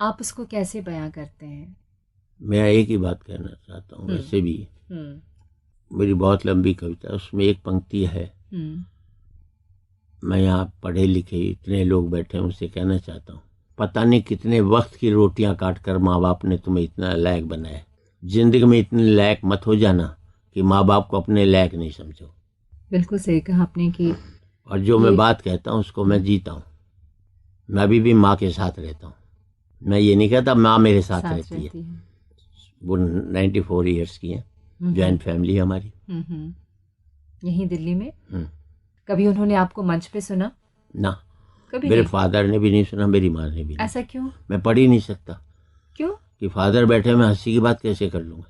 आप उसको कैसे बयां करते हैं? मैं एक ही बात कहना चाहता हूँ। वैसे भी मेरी बहुत लंबी कविता, उसमें एक पंक्ति है, मैं यहाँ पढ़े लिखे इतने लोग बैठे हैं उनसे कहना चाहता हूँ, पता नहीं कितने वक्त की रोटियां काट कर माँ बाप ने तुम्हें इतना लायक बनाया। जिंदगी में इतने लायक मत हो जाना कि माँ बाप को अपने लायक नहीं समझो। बिल्कुल सही कहा आपने कि और जो मैं बात कहता हूँ उसको मैं जीता हूँ। मैं अभी भी माँ के साथ रहता हूँ। मैं ये नहीं कहता माँ मेरे साथ रहती है। वो 94 ईयर्स की है, जॉइंट फैमिली है हमारी, यहीं दिल्ली में। कभी उन्होंने आपको मंच पे सुना? ना, कभी मेरे नहीं? फादर ने भी नहीं सुना, मेरी माँ ने भी नहीं। ऐसा क्यों? मैं पढ़ ही नहीं सकता। क्यों? कि फादर बैठे, मैं हंसी की बात कैसे कर लूंगा?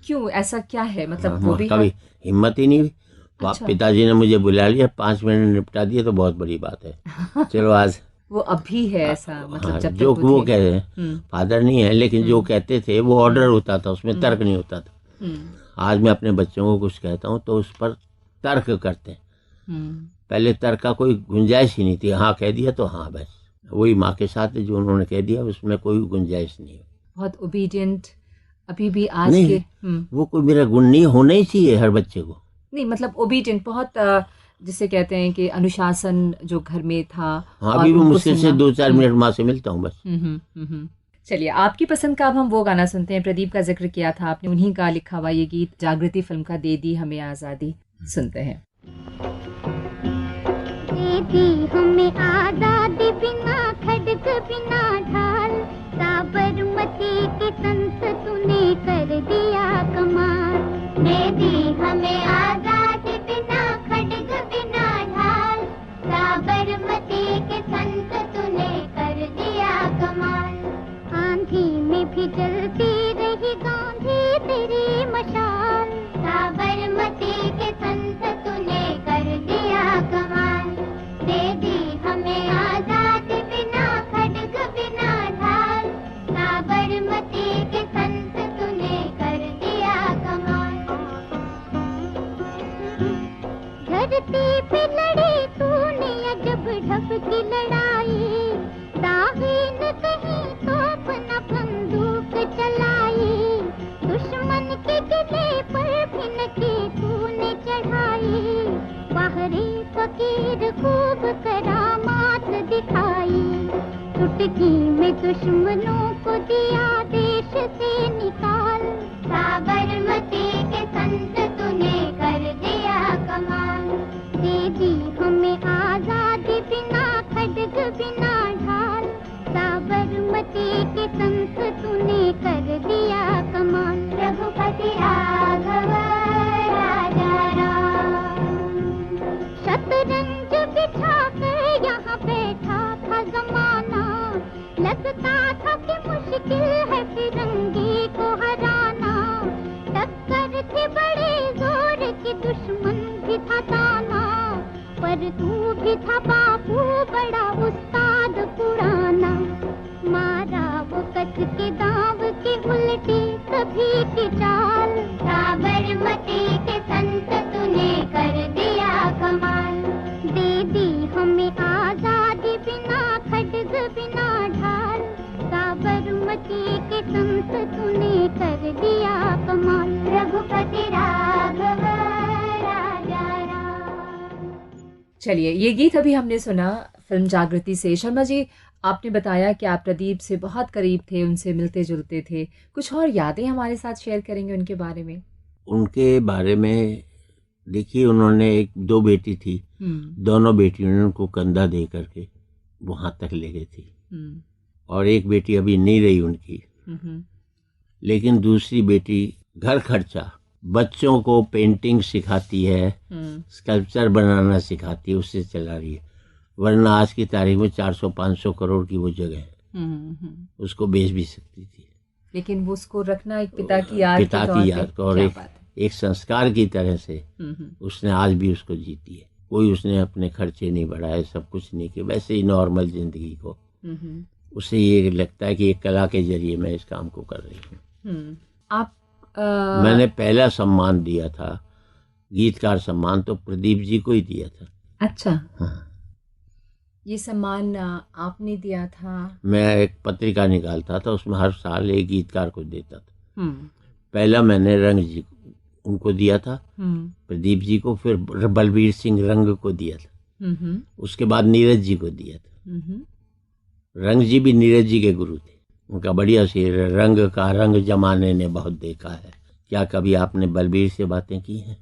क्यों, ऐसा क्या है? मतलब वो भी कभी हिम्मत ही नहीं हुई। अच्छा। पिताजी ने मुझे बुला लिया, 5 मिनट निपटा दिए तो बहुत बड़ी बात है। चलो आज वो अभी है ऐसा, मतलब हाँ, जब जो तक वो थे। कह रहे हैं, फादर नहीं है लेकिन जो कहते थे वो ऑर्डर होता था, उसमें तर्क नहीं होता था। आज मैं अपने बच्चों को कुछ कहता हूँ तो उस पर तर्क करते हैं। पहले तर्क का कोई गुंजाइश ही नहीं थी, हाँ कह दिया तो हाँ, बस वही माँ के साथ जो उन्होंने कह दिया उसमें कोई गुंजाइश नहीं है। बहुत ओबीडियंट अभी भी आज नहीं, के वो कोई मेरा गुण नहीं होना ही चाहिए हर बच्चे को। नहीं, मतलब ओबीडियंट, बहुत जिसे कहते हैं कि अनुशासन जो घर में था। हाँ, और अभी भी उनको मुश्किल से सुनना। 2-4 मिनट माँ से मिलता हूँ बस। चलिए, आपकी पसंद का अब हम वो गाना सुनते हैं। प्रदीप का जिक्र किया था आपने, उन्हीं का लिखा हुआ ये गीत जागृति फिल्म का, दे दी हमें आज़ादी, सुनते हैं। दे दी हमें आज़ादी, बिना खड़ग बिना ढाल, साबरमती के संत तूने कर दिया कमाल। दे दी हमें आज़ादी, बिना खड़ग बिना ढाल, साबरमती के संत तूने कर दिया कमाल। आंधी में भी जलती रही गांधी तेरी मशाल, साबरमती के संत तूने कर दिया कमाल। दे दी हमें आज़ादी, बिना खड़ग बिना ढाल, साबरमती के संत तूने कर दिया कमाल। धरती पे लड़ी तूने अजब ढब की लड़ाई, दागे न कहीं तोप न बंदूक चलाई, दुश्मन के किले पर भी न की तूने चढ़ाई, बाहरी फकीर खूब करामात दिखाई, चुटकी में दुश्मनों को दिया देश से निकाल, साबरमती के संत तूने कर दिया कमाल। दे दी हमें आज़ादी, बिना खड़ग बिना ढाल, साबरमती के संत तूने कर दिया कमाल। रघुपति राघव राजा राम, शतरंज बिछा कर यहाँ बैठा था जमाना, लगता था कि मुश्किल है फिरंगी को हराना, टक्कर थी बड़े जोर की, दुश्मन भी था दाना, पर तू भी था बापू बड़ा उस्ताद पुराना, मारा वो कच के दाव की उल्टी सभी की चाल, साबरमती के संत तूने कर दिया कमाल। दे दी हमें आज़ादी, बिना खड़ग बिना ढाल, साबरमती के संत तूने कर दिया कमाल। रघुपति राघव राजा राम। चलिए, ये गीत अभी हमने सुना फिल्म जागृति से। शर्मा जी, आपने बताया कि आप प्रदीप से बहुत करीब थे, उनसे मिलते जुलते थे। कुछ और यादें हमारे साथ शेयर करेंगे उनके बारे में? उनके बारे में देखिए, उन्होंने 2 बेटी थी, दोनों बेटियों ने उनको कंधा दे करके वहाँ तक ले गई थी, और एक बेटी अभी नहीं रही उनकी, लेकिन दूसरी बेटी घर खर्चा बच्चों को पेंटिंग सिखाती है, स्कल्पचर बनाना सिखाती है, उससे चला रही है। वरना आज की तारीख में 400-500 करोड़ की वो जगह है, उसको बेच भी सकती थी। लेकिन वो उसको रखना एक पिता की याद को और एक संस्कार की तरह से उसने आज भी उसको जीती है। कोई उसने अपने खर्चे नहीं बढ़ाए, सब कुछ नहीं किया, वैसे ही नॉर्मल जिंदगी को। उसे ये लगता है कि एक कला के जरिए मैं इस काम को कर रही हूँ। आप मैंने पहला सम्मान दिया था, गीतकार सम्मान, तो प्रदीप जी को ही दिया था। अच्छा। हाँ। ये सम्मान आपने दिया था? मैं एक पत्रिका निकालता था, उसमें हर साल एक गीतकार को देता था। पहला मैंने रंग जी उनको दिया था, प्रदीप जी को, फिर बलबीर सिंह रंग को दिया था, उसके बाद नीरज जी को दिया था। रंग जी भी नीरज जी के गुरु थे। उनका बढ़िया शेर है, रंग का रंग जमाने ने बहुत देखा है, क्या कभी आपने बलबीर से बातें की हैं?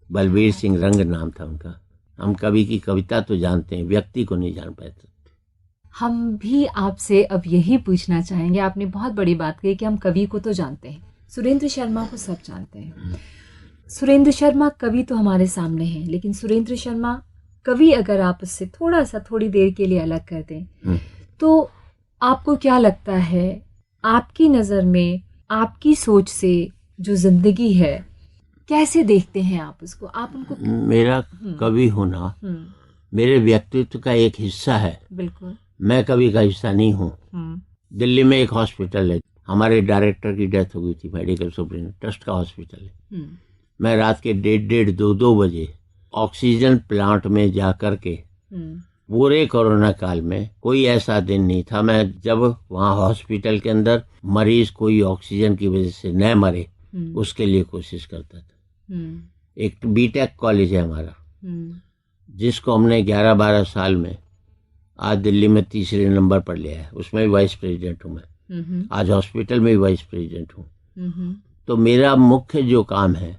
बलबीर सिंह रंग नाम था उनका। हम कवि की कविता तो जानते हैं, व्यक्ति को नहीं जान पाते। हम भी आपसे अब यही पूछना चाहेंगे, आपने बहुत बड़ी बात कही कि हम कवि को तो जानते हैं, सुरेंद्र शर्मा को सब जानते हैं। सुरेंद्र शर्मा कवि तो हमारे सामने हैं, लेकिन सुरेंद्र शर्मा कवि अगर आप उससे थोड़ी देर के लिए अलग कर दें तो आपको क्या लगता है, आपकी नज़र में, आपकी सोच से जो जिंदगी है, कैसे देखते हैं आप उसको? आप उनको मेरा कवि होना मेरे व्यक्तित्व का एक हिस्सा है। बिल्कुल। मैं कवि का हिस्सा नहीं हूँ। दिल्ली में एक हॉस्पिटल है, हमारे डायरेक्टर की डेथ हो गई थी, मेडिकल सुपरिटेंडेंट, ट्रस्ट का हॉस्पिटल है। मैं रात के 1:30-2 बजे ऑक्सीजन प्लांट में जा कर के, पूरे कोरोना काल में कोई ऐसा दिन नहीं था मैं जब वहाँ हॉस्पिटल के अंदर मरीज कोई ऑक्सीजन की वजह से न मरे, उसके लिए कोशिश करता था। एक बीटेक कॉलेज है हमारा, जिसको हमने 11-12 साल में आज दिल्ली में 3रे नंबर पर लिया है, उसमें भी वाइस प्रेसिडेंट हूँ मैं। आज हॉस्पिटल में भी वाइस प्रेसिडेंट हूँ। तो मेरा मुख्य जो काम है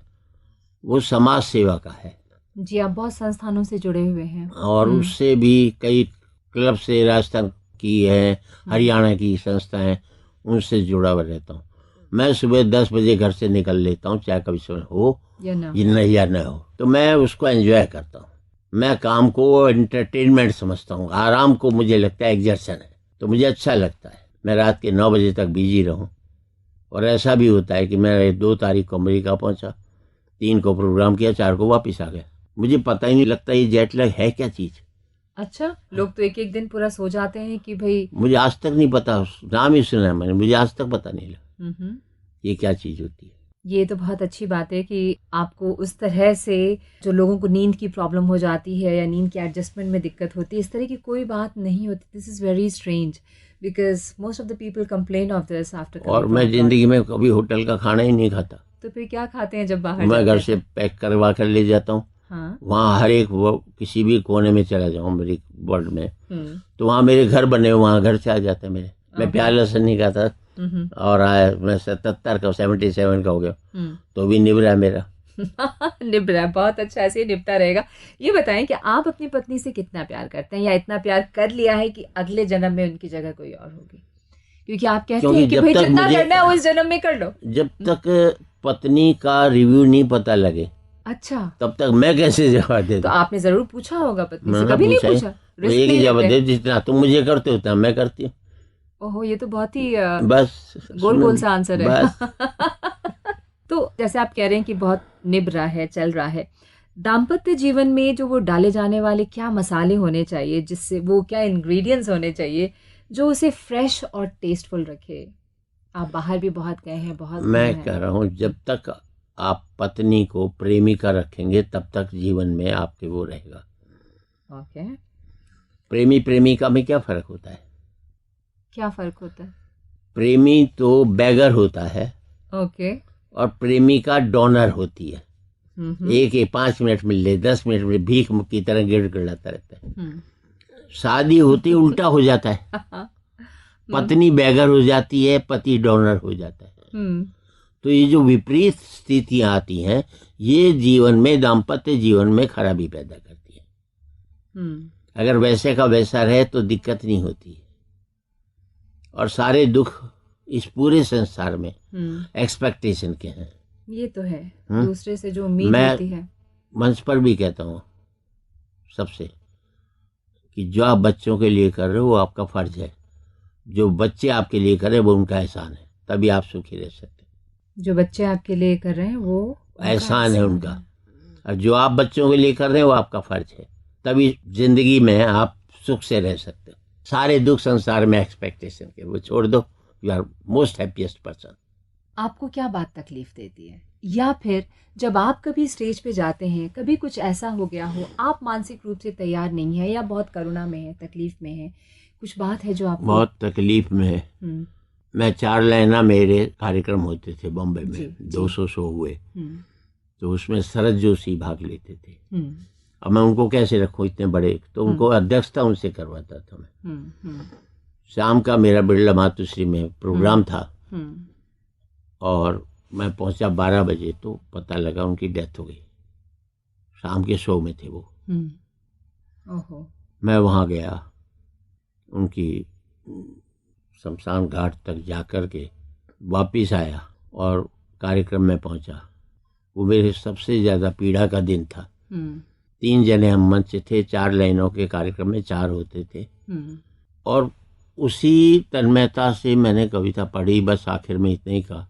वो समाज सेवा का है। जी, आप बहुत संस्थानों से जुड़े हुए हैं। और उससे भी कई क्लब से, राजस्थान की है, हरियाणा की संस्थाएं, उनसे जुड़ा हुआ रहता हूँ। मैं सुबह 10 बजे घर से निकल लेता हूँ, चाहे कभी समय हो या न हो, तो मैं उसको एंजॉय करता हूँ। मैं काम को एंटरटेनमेंट समझता हूँ, आराम को मुझे लगता है एग्जर्शन है, तो मुझे अच्छा लगता है मैं रात के 9 बजे तक बिजी रहूँ। और ऐसा भी होता है कि मैं 2 तारीख को अमेरिका पहुँचा, 3 को प्रोग्राम किया, 4 को वापस आ गया। मुझे पता ही नहीं लगता ये जेट लैग है क्या चीज। अच्छा, लोग तो एक दिन पूरा सो जाते हैं कि भाई। मुझे आज तक नहीं पता, नाम ही सुना है मैंने, मुझे आज तक पता नहीं लगा ये क्या चीज होती है। ये तो बहुत अच्छी बात है कि आपको उस तरह से, जो लोगों को नींद की प्रॉब्लम हो जाती है या नींद के एडजस्टमेंट में दिक्कत होती है, इस तरह की कोई बात नहीं होती। This is very strange because most of the people complain of this after. और मैं जिंदगी में कभी होटल का खाना ही नहीं खाता। तो फिर क्या खाते हैं जब बाहर? मैं घर से पैक करवा कर ले जाता हूँ। हाँ? वहाँ हर एक किसी भी कोने में चला जाऊँ मेरी वर्ल्ड में, तो वहाँ मेरे घर बने, वहाँ घर से आ जाते हैं मेरे। मैं प्याज लहसुन नहीं खाता, और मैं 77 का 77 का हो गया, तो भी निबरा है मेरा। निबरा, बहुत अच्छा, ऐसे ही निपटा रहेगा। ये बताएं कि आप अपनी पत्नी से कितना प्यार करते हैं, या इतना प्यार कर लिया है कि अगले जन्म में उनकी जगह कोई और होगी? क्योंकि आप कहते हैं कि भाई जितना करना है उस जन्म में कर लो। जब तक पत्नी का रिव्यू नहीं पता लगे, अच्छा, तब तक मैं कैसे जवाब दे? तो आपने जरूर पूछा होगा पत्नी से, कभी नहीं पूछा? एक ही जवाब दे, जितना तुम मुझे करते हो उतना मैं करती हूँ। ओहो, ये तो बहुत ही बस गोल सा आंसर है। तो जैसे आप कह रहे हैं कि बहुत निभ रहा है, चल रहा है, दाम्पत्य जीवन में जो वो डाले जाने वाले क्या मसाले होने चाहिए, जिससे वो क्या इंग्रेडिएंट्स होने चाहिए जो उसे फ्रेश और टेस्टफुल रखे? आप बाहर भी बहुत गए हैं, बहुत मैं कह रहा हूँ, जब तक आप पत्नी को प्रेमिका रखेंगे तब तक जीवन में आपके वो रहेगा। ओके। प्रेमी प्रेमिका में क्या फर्क होता है? क्या फर्क होता है? प्रेमी तो बैगर होता है, ओके, और प्रेमिका डोनर होती है। एक 5 मिनट मिल ले, 10 मिनट में भीख की तरह गिड़गिड़ाता रहता है। शादी होती उल्टा हो जाता है, पत्नी बैगर हो जाती है, पति डोनर हो जाता है। तो ये जो विपरीत स्थितियां आती हैं, ये जीवन में, दाम्पत्य जीवन में खराबी पैदा करती है। अगर वैसे का वैसा रहे तो दिक्कत नहीं होती। और सारे दुख इस पूरे संसार में एक्सपेक्टेशन के हैं। ये तो है, हम्म? दूसरे से जो उम्मीद मैं होती है। मंच पर भी कहता हूँ सबसे कि जो आप बच्चों के लिए कर रहे हो वो आपका फर्ज है, जो बच्चे आपके लिए करे वो उनका एहसान है, तभी आप सुखी रह सकते। जो बच्चे आपके लिए कर रहे हैं वो उनका एहसान है उनका, और जो आप बच्चों के लिए कर रहे हो वो आपका फर्ज है, तभी जिंदगी में आप सुख से रह सकते हो। सारे दुख संसार में एक्सपेक्टेशन के वो छोड़ दो, you are most happiest person. आपको क्या बात तकलीफ देती है, या फिर जब आप कभी स्टेज पे जाते हैं, कभी कुछ ऐसा हो गया हो, आप मानसिक रूप से तैयार नहीं है या बहुत करुणा में है, तकलीफ में है, कुछ बात है जो आपको बहुत तकलीफ में है। मैं 4 लाइना मेरे कार्यक्रम होते थे बॉम्बे में, जी, जी। 200 शो हुए, तो उसमें शरद जोशी भाग लेते थे। अब मैं उनको कैसे रखूं इतने बड़े, तो उनको अध्यक्षता उनसे करवाता था मैं। शाम का मेरा बिरला मातुश्री में प्रोग्राम था और मैं पहुंचा 12 बजे, तो पता लगा उनकी डेथ हो गई। शाम के शो में थे वो। ओहो। मैं वहां गया, उनकी शमशान घाट तक जाकर के वापिस आया और कार्यक्रम में पहुंचा। वो मेरे सबसे ज्यादा पीड़ा का दिन था। 3 जने हम मंच थे, 4 लाइनों के कार्यक्रम में 4 होते थे, और उसी तन्मयता से मैंने कविता पढ़ी। बस आखिर में इतना ही कहा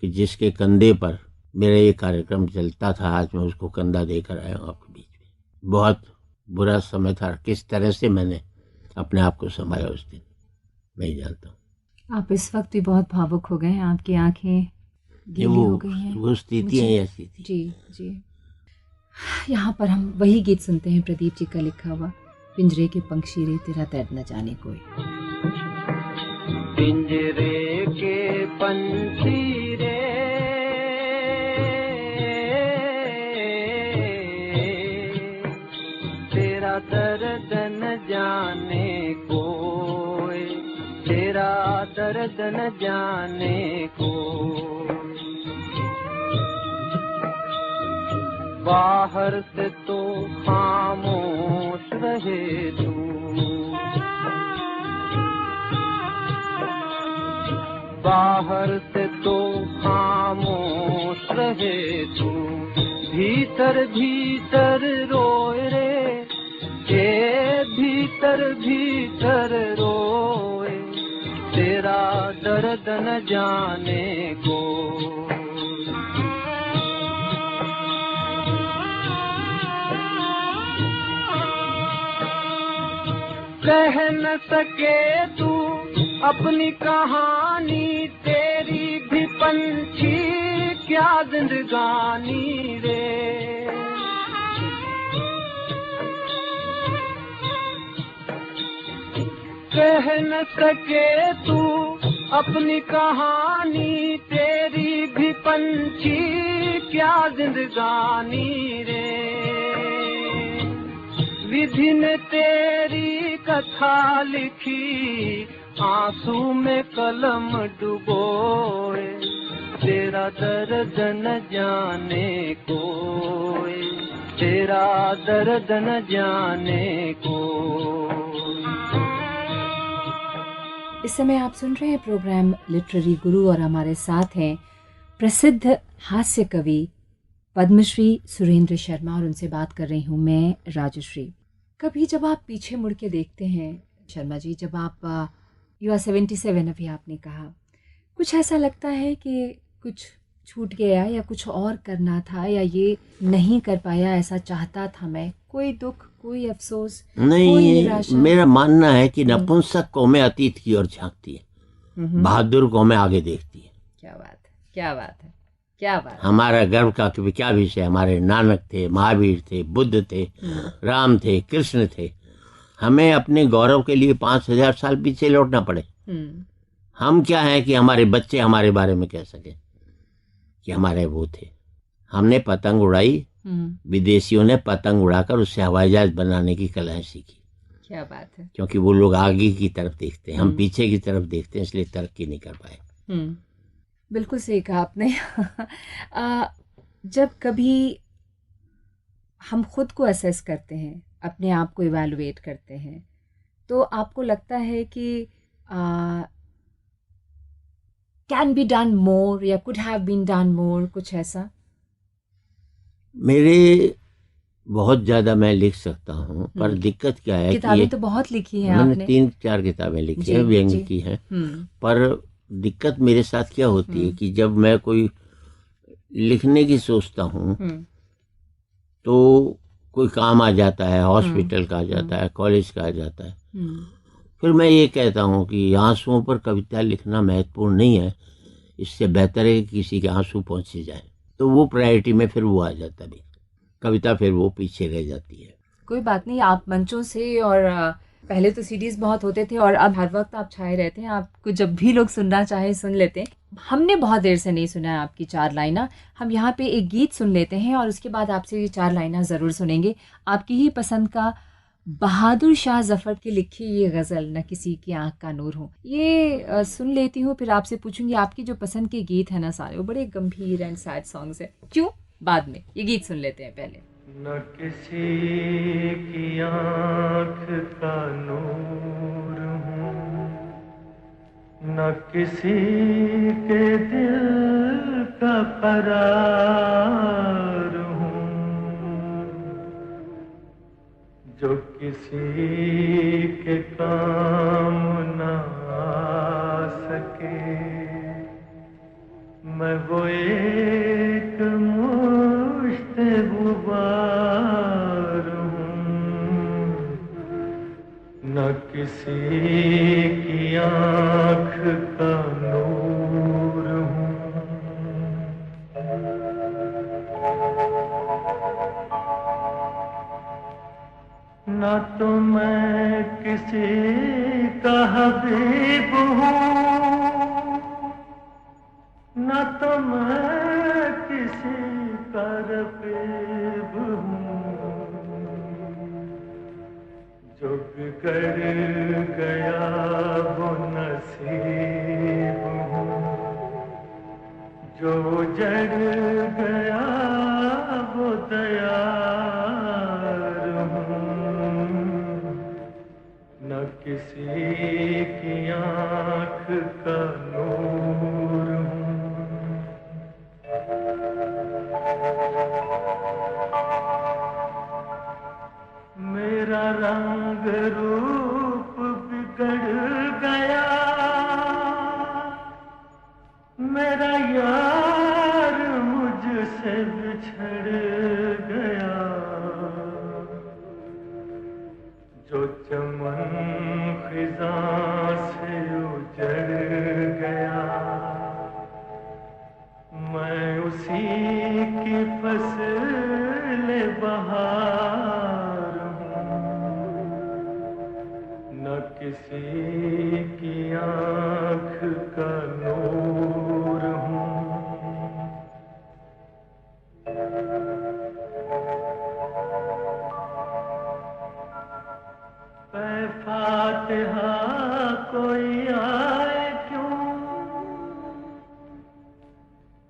कि जिसके कंधे पर मेरा ये कार्यक्रम चलता था, आज मैं उसको कंधा देकर आया हूँ आपके बीच में। बहुत बुरा समय था, किस तरह से मैंने अपने आप को संभाला उस दिन मैं ही जानता हूँ। आप इस वक्त भी बहुत भावुक हो गए हैं, आपकी आंखें गीली हो गई हैं। वो स्थिति है ऐसी थी। जी जी। यहाँ पर हम वही गीत सुनते हैं प्रदीप जी का लिखा हुआ, पिंजरे के पंछी रे तेरा दर्द न जाने कोई। पिंजरे के पंछी रे तेरा दर्द न जाने कोई, तेरा दर्द न जाने कोई। बाहर से तो खामोश रहे तू, बाहर से तो खामोश रहे तू, भीतर भीतर रोए रे, के भीतर भीतर रोए, तेरा दर्द न जाने को। कह न सके तू अपनी कहानी, तेरी भी पंछी क्या जिंदगानी रे। कह न सके तू अपनी कहानी, तेरी भी पंछी क्या जिंदगानी रे। विधि ने तेरी कथा लिखी, आंसू में कलम डुबोए, तेरा दर्द न जाने कोई, तेरा दर्द न जाने कोई। इस समय आप सुन रहे हैं प्रोग्राम लिटरेरी गुरु और हमारे साथ हैं प्रसिद्ध हास्य कवि पद्मश्री सुरेंद्र शर्मा और उनसे बात कर रही हूँ मैं राजश्री। कभी जब आप पीछे मुड़ के देखते हैं शर्मा जी, जब आप यू आर 77 अभी आपने कहा, कुछ ऐसा लगता है कि कुछ छूट गया या कुछ और करना था या ये नहीं कर पाया, ऐसा चाहता था मैं, कोई दुख, कोई अफसोस, नहीं, कोई निराशा? मेरा मानना है कि नपुंसक कौमें अतीत की ओर झांकती है, बहादुर कौमें आगे देखती है। क्या बात है, क्या बात है, क्या बात। हमारा गर्व का क्या विषय, हमारे नानक थे, महावीर थे, बुद्ध थे, राम थे, कृष्ण थे। हमें अपने गौरव के लिए 5000 साल पीछे लौटना पड़े। हम क्या हैं कि हमारे बच्चे हमारे बारे में कह सके कि हमारे वो थे। हमने पतंग उड़ाई, विदेशियों ने पतंग उड़ाकर उससे हवाई जहाज बनाने की कलाएं सीखी। क्या बात है। क्योंकि वो लोग आगे की तरफ देखते हैं, हम पीछे की तरफ देखते हैं, इसलिए तरक्की नहीं कर पाए। बिल्कुल सही कहा आपने। जब कभी हम खुद को असेस करते हैं, अपने आप को इवैल्यूएट करते हैं, तो आपको लगता है कि कैन बी डन मोर या could have been done more, कुछ ऐसा? मेरे बहुत ज्यादा मैं लिख सकता हूँ, पर दिक्कत क्या है किताबें तो बहुत लिखी हैं मैंने आपने। 3-4 किताबें लिखी हैं, व्यंग्य की हैं। पर दिक्कत मेरे साथ क्या होती है कि जब मैं कोई लिखने की सोचता हूँ तो कोई काम आ जाता है, हॉस्पिटल का आ जाता है, कॉलेज का आ जाता है। फिर मैं ये कहता हूँ कि आंसुओं पर कविता लिखना महत्वपूर्ण नहीं है, इससे बेहतर है कि किसी के आंसू पहुंचे जाए। तो वो प्रायोरिटी में फिर वो आ जाता भी, कविता फिर वो पीछे रह जाती है। कोई बात नहीं, आप मंचों से और पहले तो सीडीज बहुत होते थे और अब हर वक्त आप छाए रहते हैं, आपको जब भी लोग सुनना चाहे सुन लेते हैं। हमने बहुत देर से नहीं सुना है आपकी 4 लाइना, हम यहाँ पे एक गीत सुन लेते हैं और उसके बाद आपसे ये 4 लाइना ज़रूर सुनेंगे। आपकी ही पसंद का बहादुर शाह जफर की लिखी ये गज़ल न किसी की आंख का नूर हो, ये सुन लेती हूँ, फिर आपसे पूछूंगी। आपकी जो पसंद के गीत है ना सारे, वो बड़े गंभीर एंड सैड सॉन्ग्स है, क्यों? बाद में ये गीत सुन लेते हैं पहले। न किसी की आँख का नूर हूँ, न किसी के दिल का करार हूँ, जो किसी के काम न आ सके, मैं वो एक मुश्त गुबार हूँ, न किसी की आँख का नूर हूँ। न तो मैं किसी का हबीब हूँ, न तो मैं किसी का रकीब हूँ, जो बिगड़ गया वो नसीब हूँ, जो जड़ गया वो दयार हूँ, न किसी की आँख का नूर हूँ। मेरा रंग रूप बिगड़ गया, मेरा यार मुझसे बिछड़ गया, जो चमन खिज़ां से उजड़ गया, मैं उसी की फसल बहार हूँ, न किसी की आँख का नूर हूँ। फातिहा कोई आए क्यों,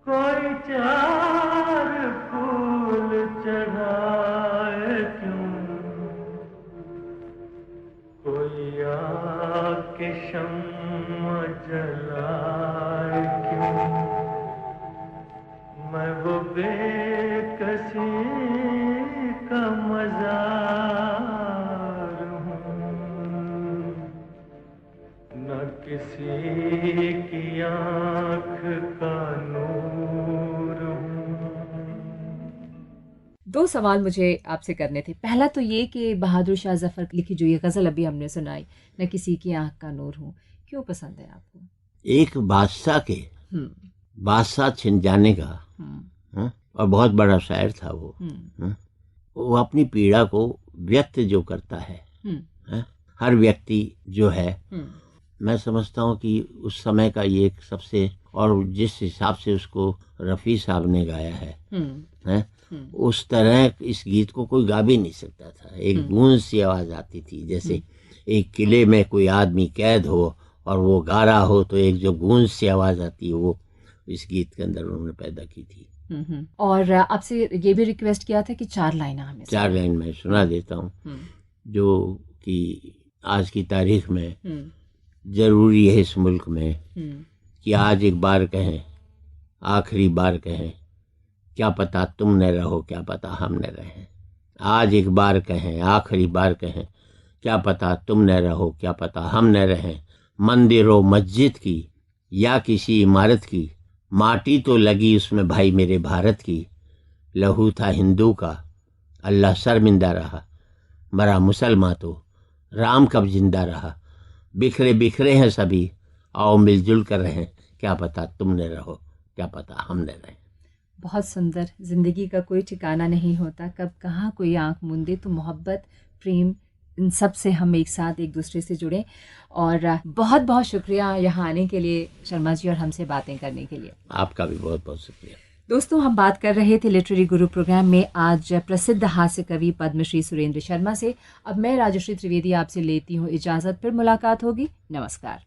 कोई 4 फूल चढ़ाए क्यों, कोई आके शम्मा जलाए क्यों, मैं वो बेकसी का मज़ार हूँ, न किसी की आँख का नूर हूँ। 2 सवाल मुझे आपसे करने थे। पहला तो ये कि बहादुर शाह जफर लिखी जो ये गज़ल अभी हमने सुनाई, न किसी की आँख का नूर हूँ, क्यों पसंद है आपको? एक बादशाह के बादशाह छिन जाने का, और बहुत बड़ा शायर था वो अपनी पीड़ा को व्यक्त जो करता है, हर व्यक्ति जो है, मैं समझता हूँ कि उस समय का ये एक सबसे, और जिस हिसाब से उसको रफ़ी साहब ने गाया है, उस तरह इस गीत को कोई गा भी नहीं सकता था। एक गूंज सी आवाज आती थी, जैसे एक किले में कोई आदमी कैद हो और वो गा रहा हो, तो एक जो गूंज सी आवाज आती है वो इस गीत के अंदर उन्होंने पैदा की थी। और आपसे ये भी रिक्वेस्ट किया था कि 4 लाइन हमें 4 लाइन मैं सुना देता हूँ, जो कि आज की तारीख में जरूरी है इस मुल्क में कि आज एक बार कहें, आखिरी बार कहें, क्या पता तुम न रहो, क्या पता हम न रहें। आज एक बार कहें, आखिरी बार कहें, क्या पता तुम न रहो, क्या पता हम न रहें। मंदिरों मस्जिद की या किसी इमारत की, माटी तो लगी उसमें भाई मेरे भारत की। लहू था हिंदू का, अल्लाह शर्मिंदा रहा, मरा मुसलमान तो राम कब जिंदा रहा। बिखरे बिखरे हैं सभी, आओ मिलजुल कर रहें, क्या पता तुम न रहो, क्या पता हम न रहें। बहुत सुंदर। ज़िंदगी का कोई ठिकाना नहीं होता, कब कहाँ कोई आंख मूंदे, तो मोहब्बत, प्रेम, इन सब से हम एक साथ एक दूसरे से जुड़े। और बहुत बहुत शुक्रिया यहाँ आने के लिए शर्मा जी, और हमसे बातें करने के लिए। आपका भी बहुत बहुत शुक्रिया। दोस्तों, हम बात कर रहे थे लिटरेरी गुरु प्रोग्राम में आज प्रसिद्ध हास्य कवि पद्मश्री सुरेंद्र शर्मा से। अब मैं राजश्री त्रिवेदी आपसे लेती हूँ इजाज़त, फिर मुलाकात होगी। नमस्कार।